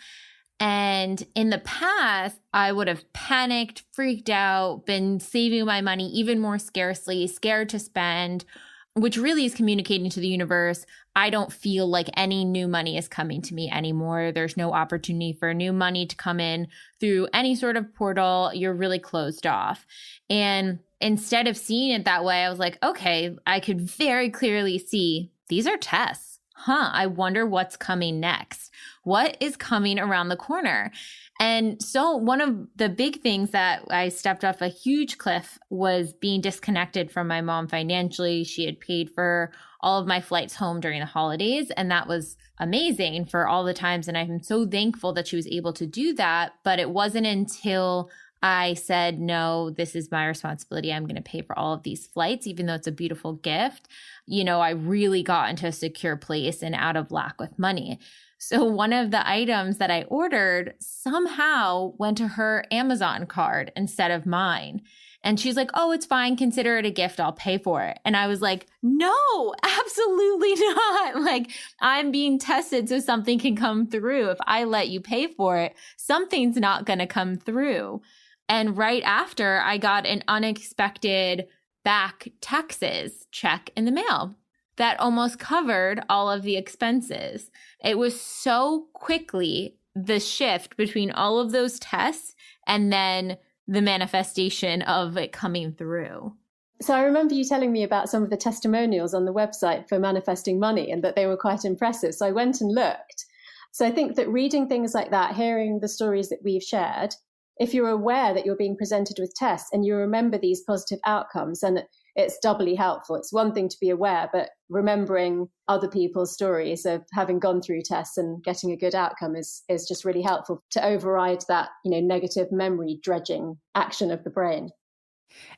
And in the past, I would have panicked, freaked out, been saving my money even more scarcely, scared to spend, which really is communicating to the universe, I don't feel like any new money is coming to me anymore. There's no opportunity for new money to come in through any sort of portal. You're really closed off. And instead of seeing it that way, I was like, okay, I could very clearly see these are tests. I wonder what's coming next. What is coming around the corner? And so one of the big things that I stepped off a huge cliff was being disconnected from my mom financially. She had paid for all of my flights home during the holidays, and that was amazing for all the times. And I'm so thankful that she was able to do that. But it wasn't until I said, no, this is my responsibility. I'm going to pay for all of these flights, even though it's a beautiful gift. I really got into a secure place and out of lack with money. So one of the items that I ordered somehow went to her Amazon card instead of mine. And she's like, oh, it's fine. Consider it a gift. I'll pay for it. And I was like, no, absolutely not. Like, I'm being tested so something can come through. If I let you pay for it, something's not going to come through. And right after, I got an unexpected back taxes check in the mail that almost covered all of the expenses. It was so quickly the shift between all of those tests and then the manifestation of it coming through. So I remember you telling me about some of the testimonials on the website for manifesting money and that they were quite impressive. So I went and looked. So I think that reading things like that, hearing the stories that we've shared, if you're aware that you're being presented with tests and you remember these positive outcomes, then it's doubly helpful. It's one thing to be aware, but remembering other people's stories of having gone through tests and getting a good outcome is just really helpful to override that, negative memory dredging action of the brain.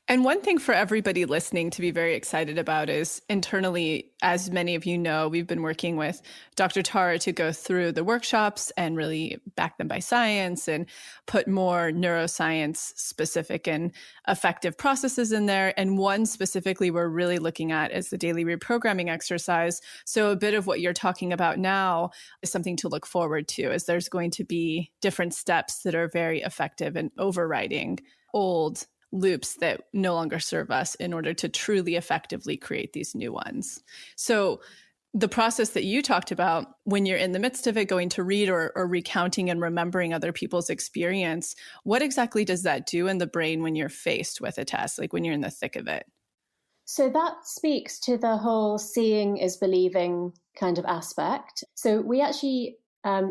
And one thing for everybody listening to be very excited about is internally, as many of you know, we've been working with Dr. Tara to go through the workshops and really back them by science and put more neuroscience specific and effective processes in there. And one specifically we're really looking at is the daily reprogramming exercise. So a bit of what you're talking about now is something to look forward to, as there's going to be different steps that are very effective in overriding old loops that no longer serve us in order to truly effectively create these new ones. So the process that you talked about when you're in the midst of it, going to read or recounting and remembering other people's experience, what exactly does that do in the brain when you're faced with a test, like when you're in the thick of it? So that speaks to the whole seeing is believing kind of aspect. So we actually,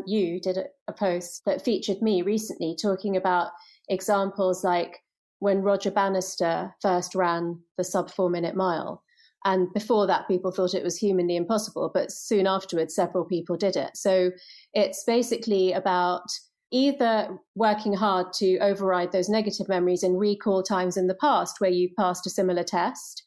you did a post that featured me recently talking about examples like when Roger Bannister first ran the sub 4-minute mile. And before that, people thought it was humanly impossible, but soon afterwards, several people did it. So it's basically about either working hard to override those negative memories and recall times in the past where you passed a similar test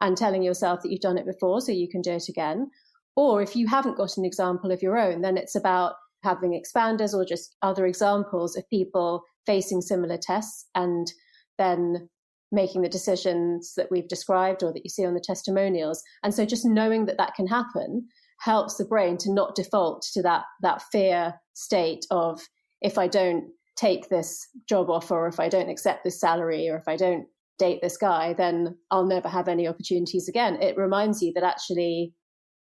and telling yourself that you've done it before so you can do it again. Or if you haven't got an example of your own, then it's about having expanders or just other examples of people facing similar tests and then making the decisions that we've described or that you see on the testimonials. And so just knowing that that can happen helps the brain to not default to that fear state of, if I don't take this job offer, or if I don't accept this salary, or if I don't date this guy, then I'll never have any opportunities again. It reminds you that actually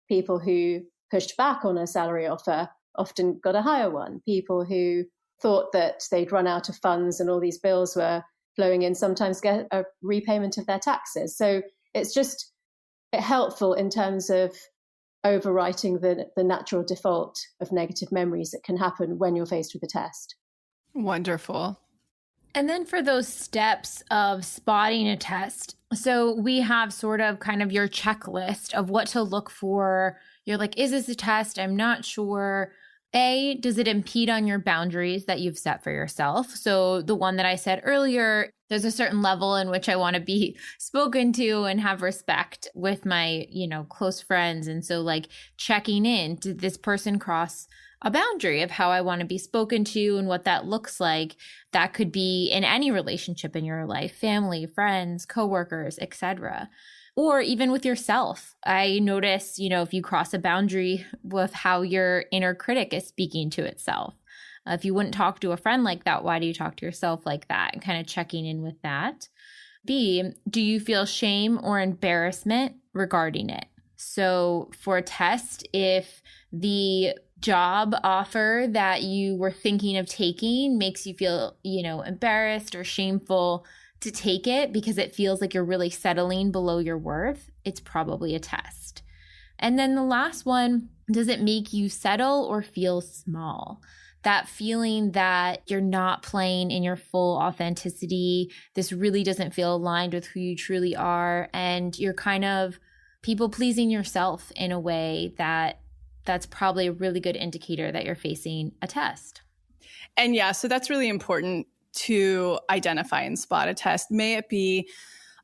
people who pushed back on a salary offer often got a higher one. People who thought that they'd run out of funds and all these bills were flowing in sometimes get a repayment of their taxes. So it's just helpful in terms of overwriting the natural default of negative memories that can happen when you're faced with a test. Wonderful. And then for those steps of spotting a test, so we have sort of kind of your checklist of what to look for, you're like, is this a test? I'm not sure. A, does it impede on your boundaries that you've set for yourself? So the one that I said earlier, there's a certain level in which I want to be spoken to and have respect with my, close friends. And so like checking in, did this person cross a boundary of how I want to be spoken to and what that looks like? That could be in any relationship in your life, family, friends, coworkers, etc. Or even with yourself. I notice, if you cross a boundary with how your inner critic is speaking to itself. If you wouldn't talk to a friend like that, why do you talk to yourself like that? And kind of checking in with that. B, do you feel shame or embarrassment regarding it? So for a test, if the job offer that you were thinking of taking makes you feel, embarrassed or shameful to take it because it feels like you're really settling below your worth, it's probably a test. And then the last one, does it make you settle or feel small? That feeling that you're not playing in your full authenticity, this really doesn't feel aligned with who you truly are, and you're kind of people pleasing yourself in a way that's probably a really good indicator that you're facing a test. And yeah, so that's really important to identify and spot a test. May it be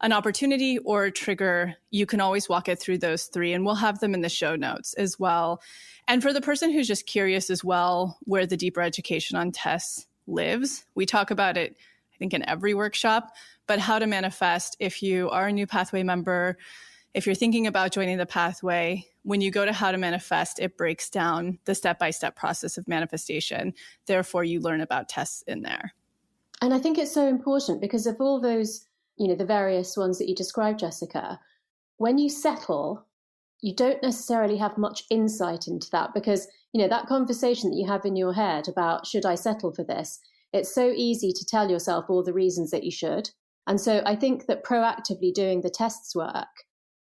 an opportunity or a trigger, you can always walk it through those three, and we'll have them in the show notes as well. And for the person who's just curious as well, where the deeper education on tests lives, we talk about it, I think, in every workshop, but how to manifest. If you are a new Pathway member, if you're thinking about joining the Pathway, when you go to how to manifest, it breaks down the step-by-step process of manifestation. Therefore, you learn about tests in there. And I think it's so important because of all those, the various ones that you described, Jessica, when you settle, you don't necessarily have much insight into that because, that conversation that you have in your head about, should I settle for this? It's so easy to tell yourself all the reasons that you should. And so I think that proactively doing the tests work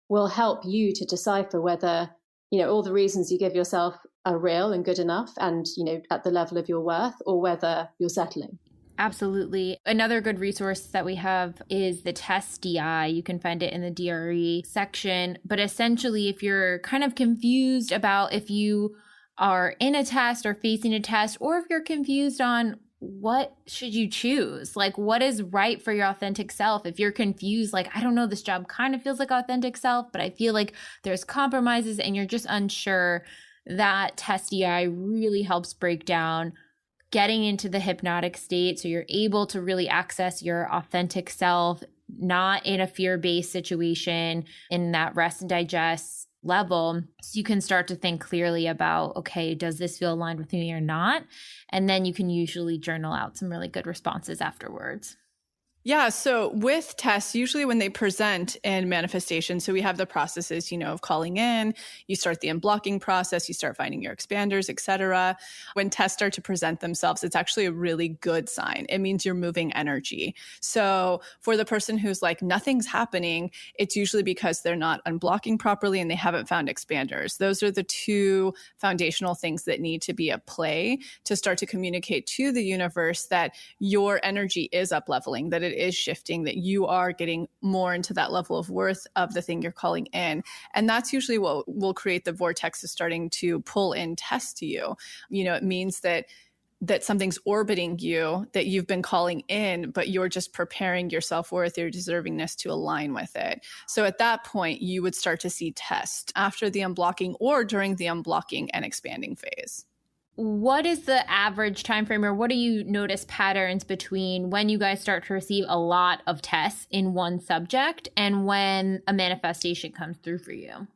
will help you to decipher whether, all the reasons you give yourself are real and good enough and, at the level of your worth, or whether you're settling. Absolutely. Another good resource that we have is the test DI. You can find it in the DRE section. But essentially, if you're kind of confused about if you are in a test or facing a test, or if you're confused on what should you choose, like what is right for your authentic self, if you're confused, like, I don't know, this job kind of feels like authentic self, but I feel like there's compromises and you're just unsure, that test DI really helps break down getting into the hypnotic state so you're able to really access your authentic self, not in a fear-based situation, in that rest and digest level. So you can start to think clearly about, okay, does this feel aligned with me or not? And then you can usually journal out some really good responses afterwards. Yeah. So with tests, usually when they present in manifestation, so we have the processes, of calling in, you start the unblocking process, you start finding your expanders, et cetera. When tests start to present themselves, it's actually a really good sign. It means you're moving energy. So for the person who's like, nothing's happening, it's usually because they're not unblocking properly and they haven't found expanders. Those are the two foundational things that need to be at play to start to communicate to the universe that your energy is up leveling, that it is shifting, that you are getting more into that level of worth of the thing you're calling in. And that's usually what will create the vortex of starting to pull in tests to you. It means that something's orbiting you that you've been calling in, but you're just preparing your self-worth, your deservingness to align with it. So at that point, you would start to see tests after the unblocking or during the unblocking and expanding phase. What is the average time frame, or what do you notice patterns between when you guys start to receive a lot of tests in one subject and when a manifestation comes through for you?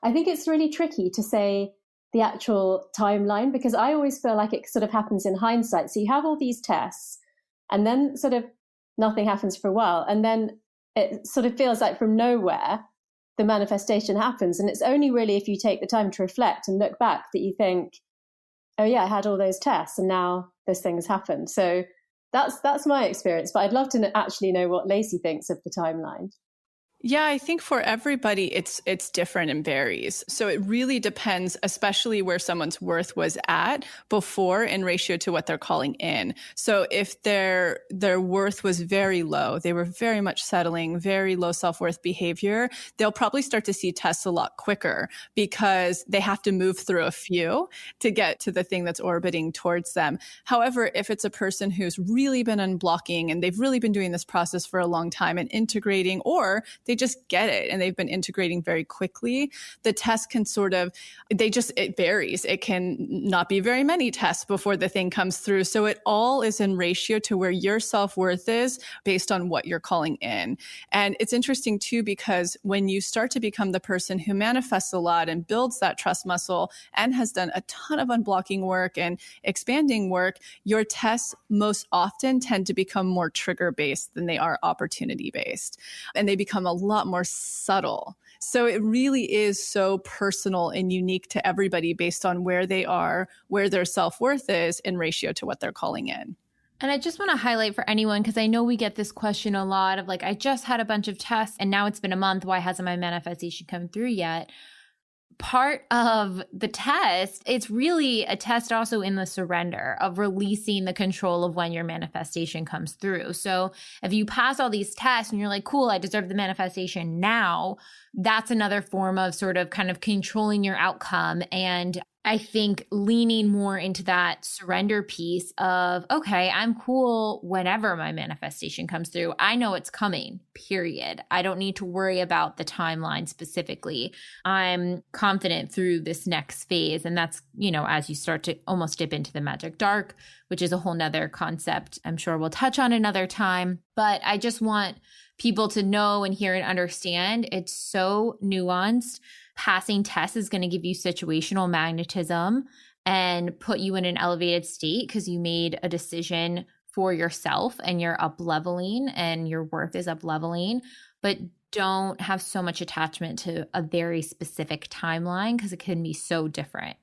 I think it's really tricky to say the actual timeline because I always feel like it sort of happens in hindsight. So you have all these tests and then sort of nothing happens for a while. And then it sort of feels like from nowhere, the manifestation happens. And it's only really if you take the time to reflect and look back that you think, oh yeah, I had all those tests and now this thing has happened. So that's my experience. But I'd love to actually know what Lacy thinks of the timeline. Yeah, I think for everybody, it's different and varies. So it really depends, especially where someone's worth was at before in ratio to what they're calling in. So if their worth was very low, they were very much settling, very low self-worth behavior, they'll probably start to see tests a lot quicker because they have to move through a few to get to the thing that's orbiting towards them. However, if it's a person who's really been unblocking and they've really been doing this process for a long time and integrating, or they just get it and they've been integrating very quickly, the test can it varies. It can not be very many tests before the thing comes through. So it all is in ratio to where your self-worth is based on what you're calling in. And it's interesting too, because when you start to become the person who manifests a lot and builds that trust muscle and has done a ton of unblocking work and expanding work, your tests most often tend to become more trigger-based than they are opportunity-based. And they become a lot more subtle. So it really is so personal and unique to everybody based on where they are, where their self-worth is in ratio to what they're calling in. And I just want to highlight for anyone, because I know we get this question a lot of like, I just had a bunch of tests and now it's been a month. Why hasn't my manifestation come through yet? Part of the test, it's really a test also in the surrender of releasing the control of when your manifestation comes through. So if you pass all these tests and you're like, cool, I deserve the manifestation now, that's another form of sort of kind of controlling your outcome. And I think leaning more into that surrender piece of, okay, I'm cool whenever my manifestation comes through. I know it's coming, period. I don't need to worry about the timeline specifically. I'm confident through this next phase. And that's, as you start to almost dip into the magic dark, which is a whole nother concept I'm sure we'll touch on another time. But I just want people to know and hear and understand it's so nuanced. Passing tests is going to give you situational magnetism and put you in an elevated state because you made a decision for yourself and you're up leveling and your worth is up leveling, but don't have so much attachment to a very specific timeline because it can be so different.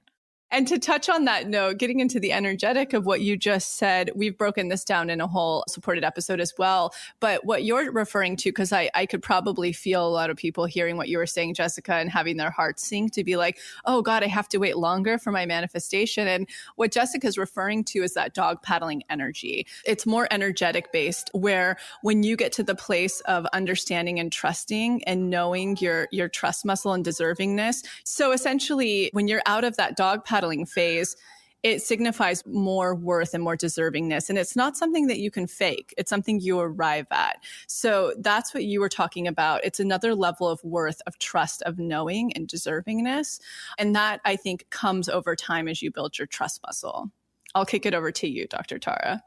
And to touch on that note, getting into the energetic of what you just said, we've broken this down in a whole supported episode as well. But what you're referring to, because I could probably feel a lot of people hearing what you were saying, Jessica, and having their hearts sink to be like, oh God, I have to wait longer for my manifestation. And what Jessica's referring to is that dog paddling energy. It's more energetic based, where when you get to the place of understanding and trusting and knowing your trust muscle and deservingness. So essentially, when you're out of that dog paddling phase, it signifies more worth and more deservingness. And it's not something that you can fake. It's something you arrive at. So that's what you were talking about. It's another level of worth, of trust, of knowing and deservingness. And that, I think, comes over time as you build your trust muscle. I'll kick it over to you, Dr. Tara.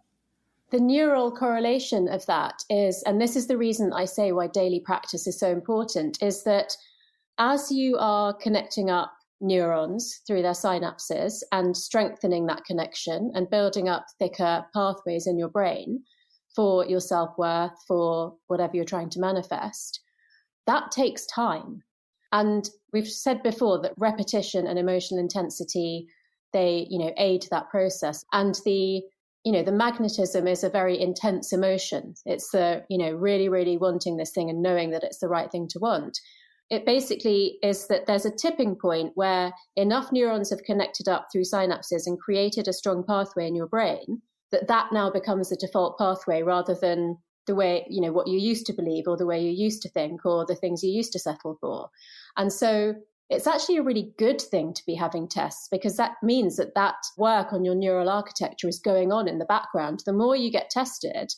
The neural correlation of that is, and this is the reason I say why daily practice is so important, is that as you are connecting up neurons through their synapses and strengthening that connection and building up thicker pathways in your brain for your self-worth, for whatever you're trying to manifest, that takes time. And we've said before that repetition and emotional intensity, they, aid that process. And the magnetism is a very intense emotion. It's the, really, really wanting this thing and knowing that it's the right thing to want. It basically is that there's a tipping point where enough neurons have connected up through synapses and created a strong pathway in your brain that now becomes the default pathway rather than the way, what you used to believe or the way you used to think or the things you used to settle for. And so it's actually a really good thing to be having tests because that means that work on your neural architecture is going on in the background. The more you get tested,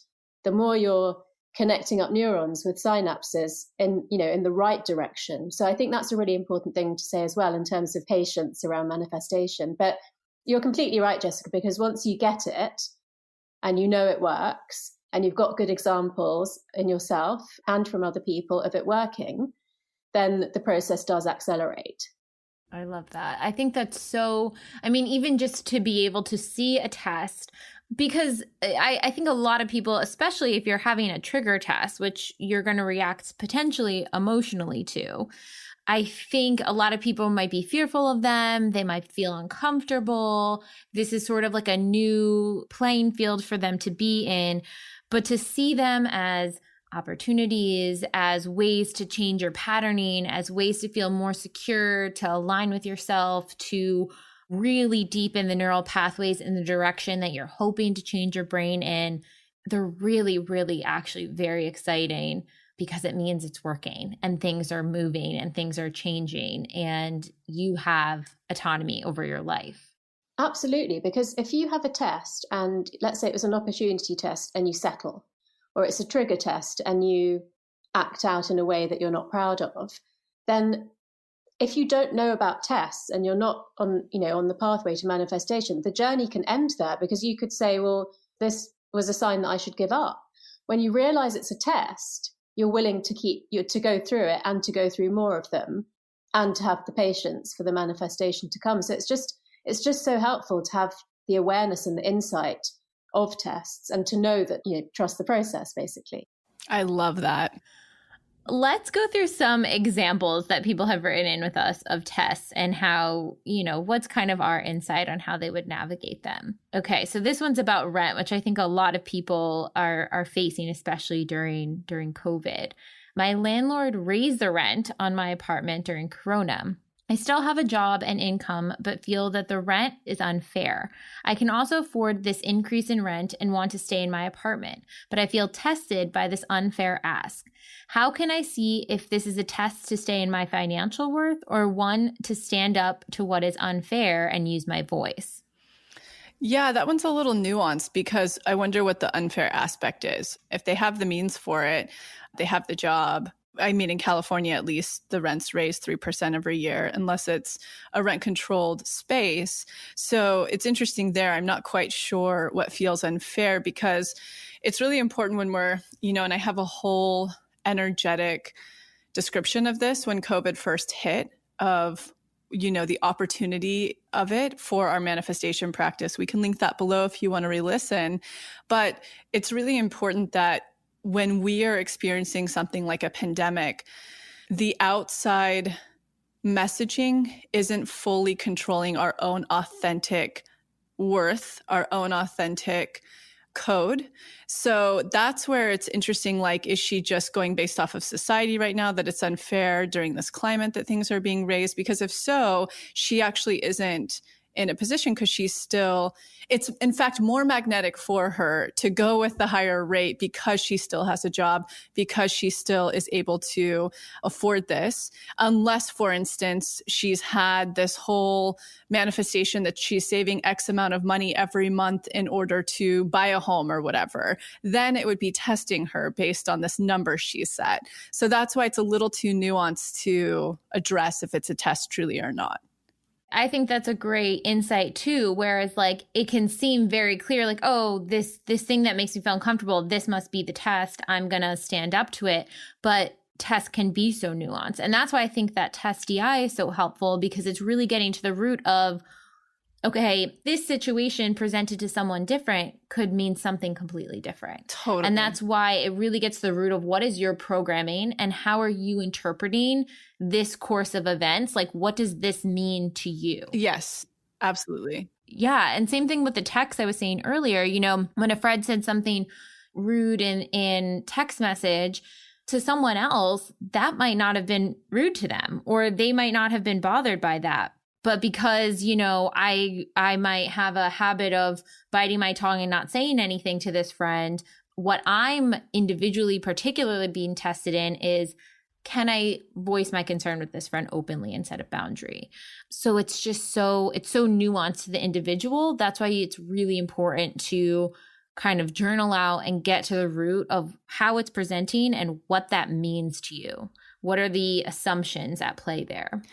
the more you're connecting up neurons with synapses in the right direction. So I think that's a really important thing to say as well in terms of patience around manifestation. But you're completely right, Jessica, because once you get it and it works and you've got good examples in yourself and from other people of it working, then the process does accelerate. I love that. I think that's so, even just to be able to see a test, because I think a lot of people, especially if you're having a trigger test, which you're going to react potentially emotionally to, I think a lot of people might be fearful of them. They might feel uncomfortable. This is sort of like a new playing field for them to be in. But to see them as opportunities, as ways to change your patterning, as ways to feel more secure, to align with yourself, to really deepen the neural pathways in the direction that you're hoping to change your brain in. They're really, really actually very exciting because it means it's working and things are moving and things are changing and you have autonomy over your life. Absolutely, because if you have a test and let's say it was an opportunity test and you settle, or it's a trigger test and you act out in a way that you're not proud of, then if you don't know about tests and you're not on the pathway to manifestation, the journey can end there because you could say, well, this was a sign that I should give up. When you realize it's a test, you're willing to go through it and to go through more of them and to have the patience for the manifestation to come. So it's just so helpful to have the awareness and the insight of tests and to know that, trust the process, basically. I love that. Let's go through some examples that people have written in with us of tests and how, what's kind of our insight on how they would navigate them. Okay, so this one's about rent, which I think a lot of people are facing, especially during COVID. My landlord raised the rent on my apartment during Corona. I still have a job and income, but feel that the rent is unfair. I can also afford this increase in rent and want to stay in my apartment, but I feel tested by this unfair ask. How can I see if this is a test to stay in my financial worth or one to stand up to what is unfair and use my voice? Yeah, that one's a little nuanced because I wonder what the unfair aspect is. If they have the means for it, they have the job. I mean, in California, at least, the rent's raised 3% every year, unless it's a rent-controlled space. So it's interesting there. I'm not quite sure what feels unfair because it's really important when we're, and I have a whole energetic description of this when COVID first hit of, the opportunity of it for our manifestation practice. We can link that below if you want to re-listen. But it's really important that when we are experiencing something like a pandemic, the outside messaging isn't fully controlling our own authentic worth, our own authentic code. So that's where it's interesting. Like, is she just going based off of society right now that it's unfair during this climate that things are being raised? Because if so, she actually isn't in a position because it's in fact more magnetic for her to go with the higher rate because she still has a job, because she still is able to afford this. Unless, for instance, she's had this whole manifestation that she's saving X amount of money every month in order to buy a home or whatever, then it would be testing her based on this number she set. So that's why it's a little too nuanced to address if it's a test truly or not. I think that's a great insight too, whereas like it can seem very clear, like, oh, this thing that makes me feel uncomfortable, this must be the test. I'm going to stand up to it. But tests can be so nuanced. And that's why I think that test DI is so helpful because it's really getting to the root of, okay, this situation presented to someone different could mean something completely different. Totally. And that's why it really gets to the root of what is your programming and how are you interpreting this course of events? Like, what does this mean to you? Yes, absolutely. Yeah. And same thing with the text I was saying earlier, when a friend said something rude in text message to someone else, that might not have been rude to them, or they might not have been bothered by that. But because, I might have a habit of biting my tongue and not saying anything to this friend, what I'm individually particularly being tested in is, can I voice my concern with this friend openly and set a boundary? So it's so nuanced to the individual. That's why it's really important to kind of journal out and get to the root of how it's presenting and what that means to you. What are the assumptions at play there?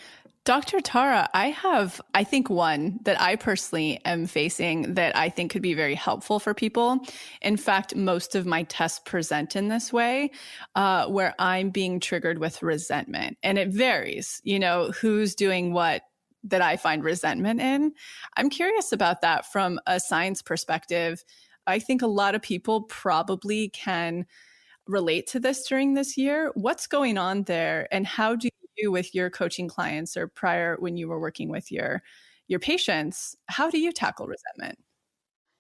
Dr. Tara, I think one that I personally am facing that I think could be very helpful for people. In fact, most of my tests present in this way, where I'm being triggered with resentment. And it varies, who's doing what that I find resentment in. I'm curious about that from a science perspective. I think a lot of people probably can relate to this during this year. What's going on there, and how do you, with your coaching clients or prior when you were working with your patients, how do you tackle resentment?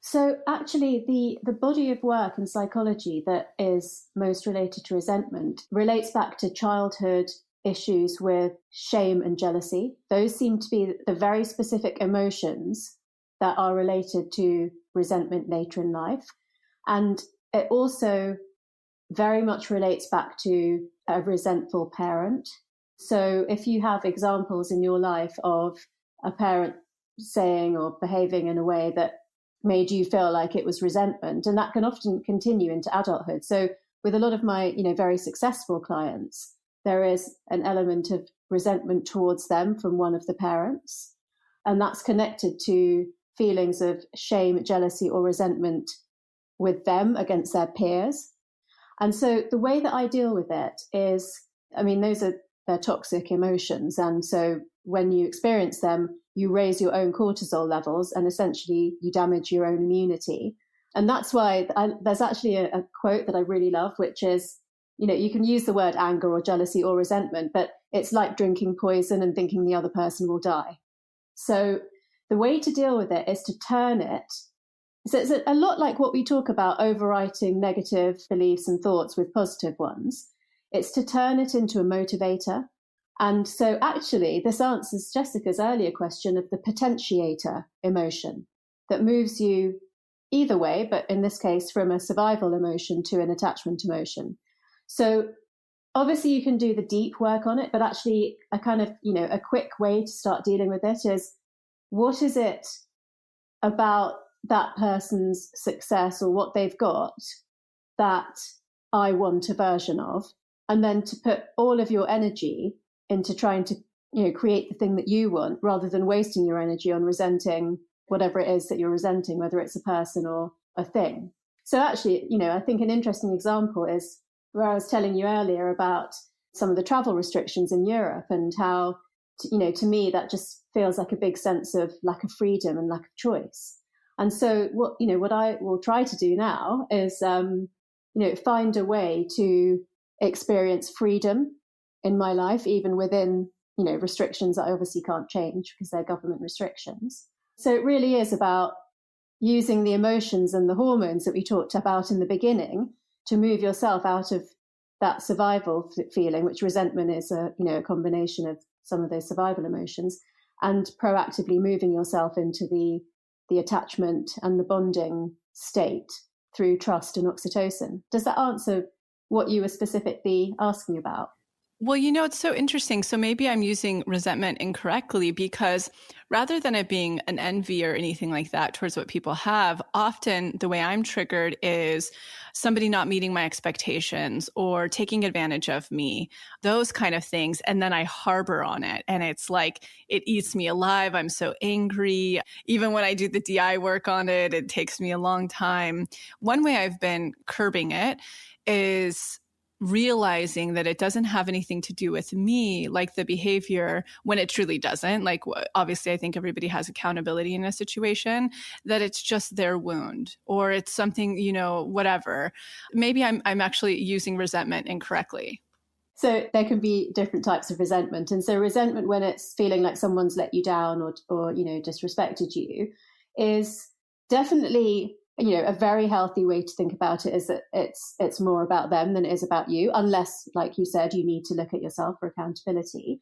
So actually, the body of work in psychology that is most related to resentment relates back to childhood issues with shame and jealousy. Those seem to be the very specific emotions that are related to resentment later in life. And it also very much relates back to a resentful parent. So if you have examples in your life of a parent saying or behaving in a way that made you feel like it was resentment, and that can often continue into adulthood. So with a lot of my, very successful clients, there is an element of resentment towards them from one of the parents. And that's connected to feelings of shame, jealousy, or resentment with them against their peers. And so the way that I deal with it is, they're toxic emotions. And so when you experience them, you raise your own cortisol levels and essentially you damage your own immunity. And that's why there's actually a quote that I really love, which is, you can use the word anger or jealousy or resentment, but it's like drinking poison and thinking the other person will die. So the way to deal with it is to turn it. So it's a lot like what we talk about overwriting negative beliefs and thoughts with positive ones. It's to turn it into a motivator. And so actually this answers Jessica's earlier question of the potentiator emotion that moves you either way, but in this case from a survival emotion to an attachment emotion. So obviously you can do the deep work on it, but actually a kind of, a quick way to start dealing with it is, what is it about that person's success or what they've got that I want a version of? And then to put all of your energy into trying to, create the thing that you want, rather than wasting your energy on resenting whatever it is that you're resenting, whether it's a person or a thing. So actually, I think an interesting example is where I was telling you earlier about some of the travel restrictions in Europe and how, to me, that just feels like a big sense of lack of freedom and lack of choice. And so what I will try to do now is, find a way to experience freedom in my life, even within, restrictions that I obviously can't change because they're government restrictions. So it really is about using the emotions and the hormones that we talked about in the beginning to move yourself out of that survival feeling, which resentment is a combination of some of those survival emotions, and proactively moving yourself into the attachment and the bonding state through trust and oxytocin. Does that answer what you were specifically asking about? Well, it's so interesting. So maybe I'm using resentment incorrectly, because rather than it being an envy or anything like that towards what people have, often the way I'm triggered is somebody not meeting my expectations or taking advantage of me, those kind of things. And then I harbor on it. And it's like, it eats me alive. I'm so angry. Even when I do the DI work on it, it takes me a long time. One way I've been curbing it is realizing that it doesn't have anything to do with me, like the behavior, when it truly doesn't. Like, obviously, I think everybody has accountability in a situation, that it's just their wound or it's something, whatever. Maybe I'm actually using resentment incorrectly. So there can be different types of resentment. And so resentment, when it's feeling like someone's let you down or disrespected you, is definitely a very healthy way to think about it, is that it's more about them than it is about you, unless, like you said, you need to look at yourself for accountability.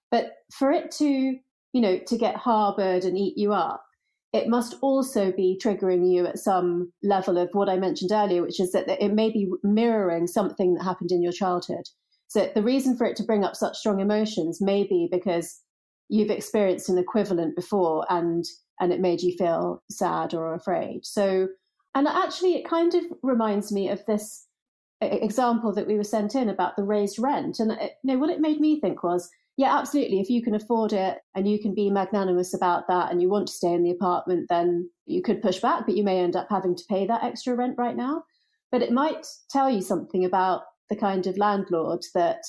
But for it to, to get harbored and eat you up, it must also be triggering you at some level of what I mentioned earlier, which is that it may be mirroring something that happened in your childhood. So the reason for it to bring up such strong emotions may be because you've experienced an equivalent before and it made you feel sad or afraid. So, and actually it kind of reminds me of this example that we were sent in about the raised rent. And what it made me think was, yeah, absolutely. If you can afford it and you can be magnanimous about that and you want to stay in the apartment, then you could push back, but you may end up having to pay that extra rent right now. But it might tell you something about the kind of landlord that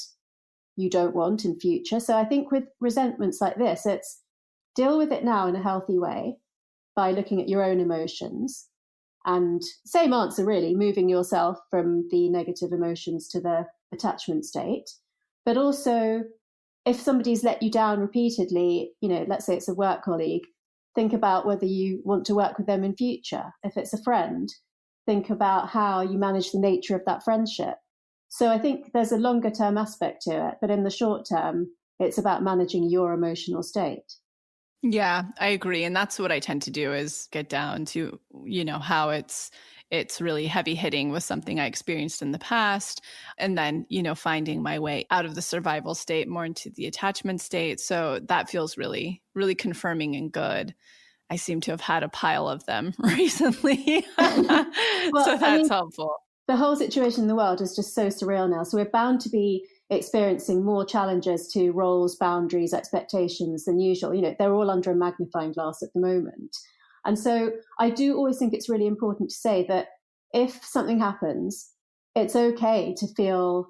you don't want in future. So I think with resentments like this, it's deal with it now in a healthy way by looking at your own emotions. And same answer, really, moving yourself from the negative emotions to the attachment state. But also, if somebody's let you down repeatedly, let's say it's a work colleague, think about whether you want to work with them in future. If it's a friend, think about how you manage the nature of that friendship. So I think there's a longer term aspect to it, but in the short term, it's about managing your emotional state. Yeah, I agree. And that's what I tend to do, is get down to, how it's really heavy hitting with something I experienced in the past. And then, finding my way out of the survival state more into the attachment state. So that feels really, really confirming and good. I seem to have had a pile of them recently. So that's helpful. The whole situation in the world is just so surreal now. So we're bound to be experiencing more challenges to roles, boundaries, expectations than usual. They're all under a magnifying glass at the moment. And so I do always think it's really important to say that if something happens, it's okay to feel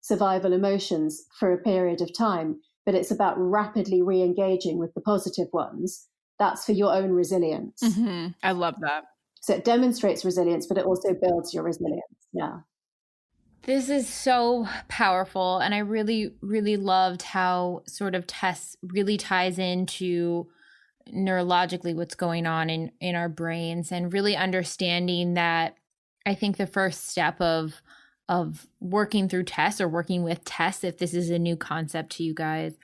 survival emotions for a period of time, but it's about rapidly re-engaging with the positive ones. That's for your own resilience. Mm-hmm. I love that. So it demonstrates resilience, but it also builds your resilience. Yeah. This is so powerful. And I really, really loved how sort of Tess really ties into neurologically what's going on in our brains, and really understanding that. I think the first step of working through Tess, or working with Tess, if this is a new concept to you guys,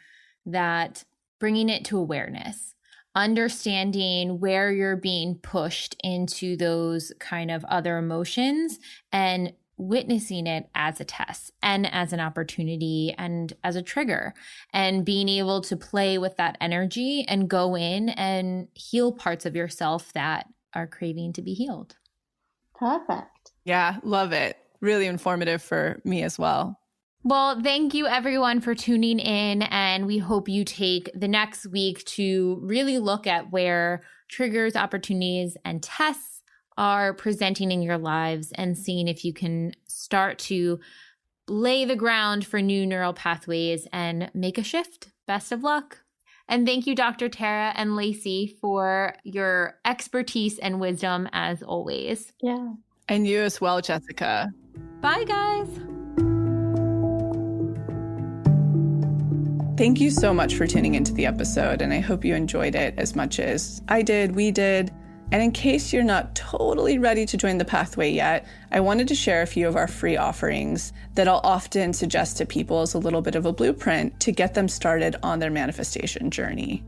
that bringing it to awareness, understanding where you're being pushed into those kind of other emotions, and witnessing it as a test and as an opportunity and as a trigger, and being able to play with that energy and go in and heal parts of yourself that are craving to be healed. Perfect. Yeah, love it. Really informative for me as well. Well, thank you everyone for tuning in, and we hope you take the next week to really look at where triggers, opportunities, and tests are presenting in your lives, and seeing if you can start to lay the ground for new neural pathways and make a shift. Best of luck. And thank you, Dr. Tara and Lacy, for your expertise and wisdom as always. Yeah. And you as well, Jessica. Bye, guys. Thank you so much for tuning into the episode, and I hope you enjoyed it as much as I did, we did. And in case you're not totally ready to join the pathway yet, I wanted to share a few of our free offerings that I'll often suggest to people as a little bit of a blueprint to get them started on their manifestation journey.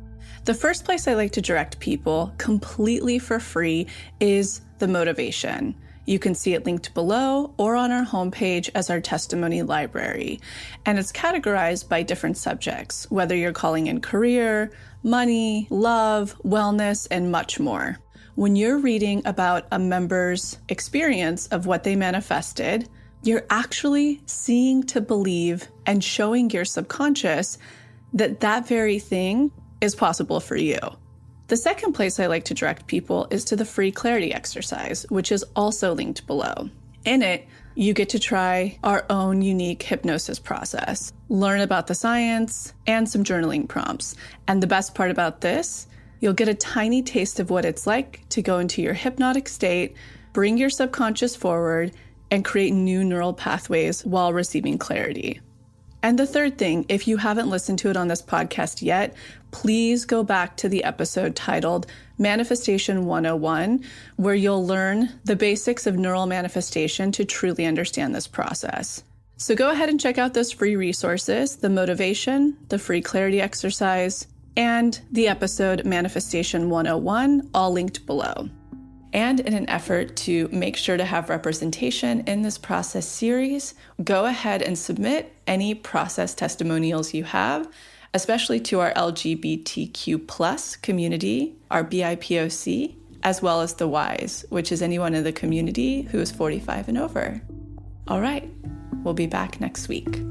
The first place I like to direct people completely for free is the motivation. You can see it linked below or on our homepage as our testimony library. And it's categorized by different subjects, whether you're calling in career, money, love, wellness, and much more. When you're reading about a member's experience of what they manifested, you're actually seeing to believe and showing your subconscious that that very thing is possible for you. The second place I like to direct people is to the free clarity exercise, which is also linked below. In it, you get to try our own unique hypnosis process, learn about the science, and some journaling prompts. And the best part about this, you'll get a tiny taste of what it's like to go into your hypnotic state, bring your subconscious forward, and create new neural pathways while receiving clarity. And the third thing, if you haven't listened to it on this podcast yet, please go back to the episode titled Manifestation 101, where you'll learn the basics of neural manifestation to truly understand this process. So go ahead and check out those free resources, the motivation, the free clarity exercise, and the episode Manifestation 101, all linked below. And in an effort to make sure to have representation in this process series, go ahead and submit any process testimonials you have, especially to our LGBTQ+ community, our BIPOC, as well as the Ys, which is anyone in the community who is 45 and over. All right, we'll be back next week.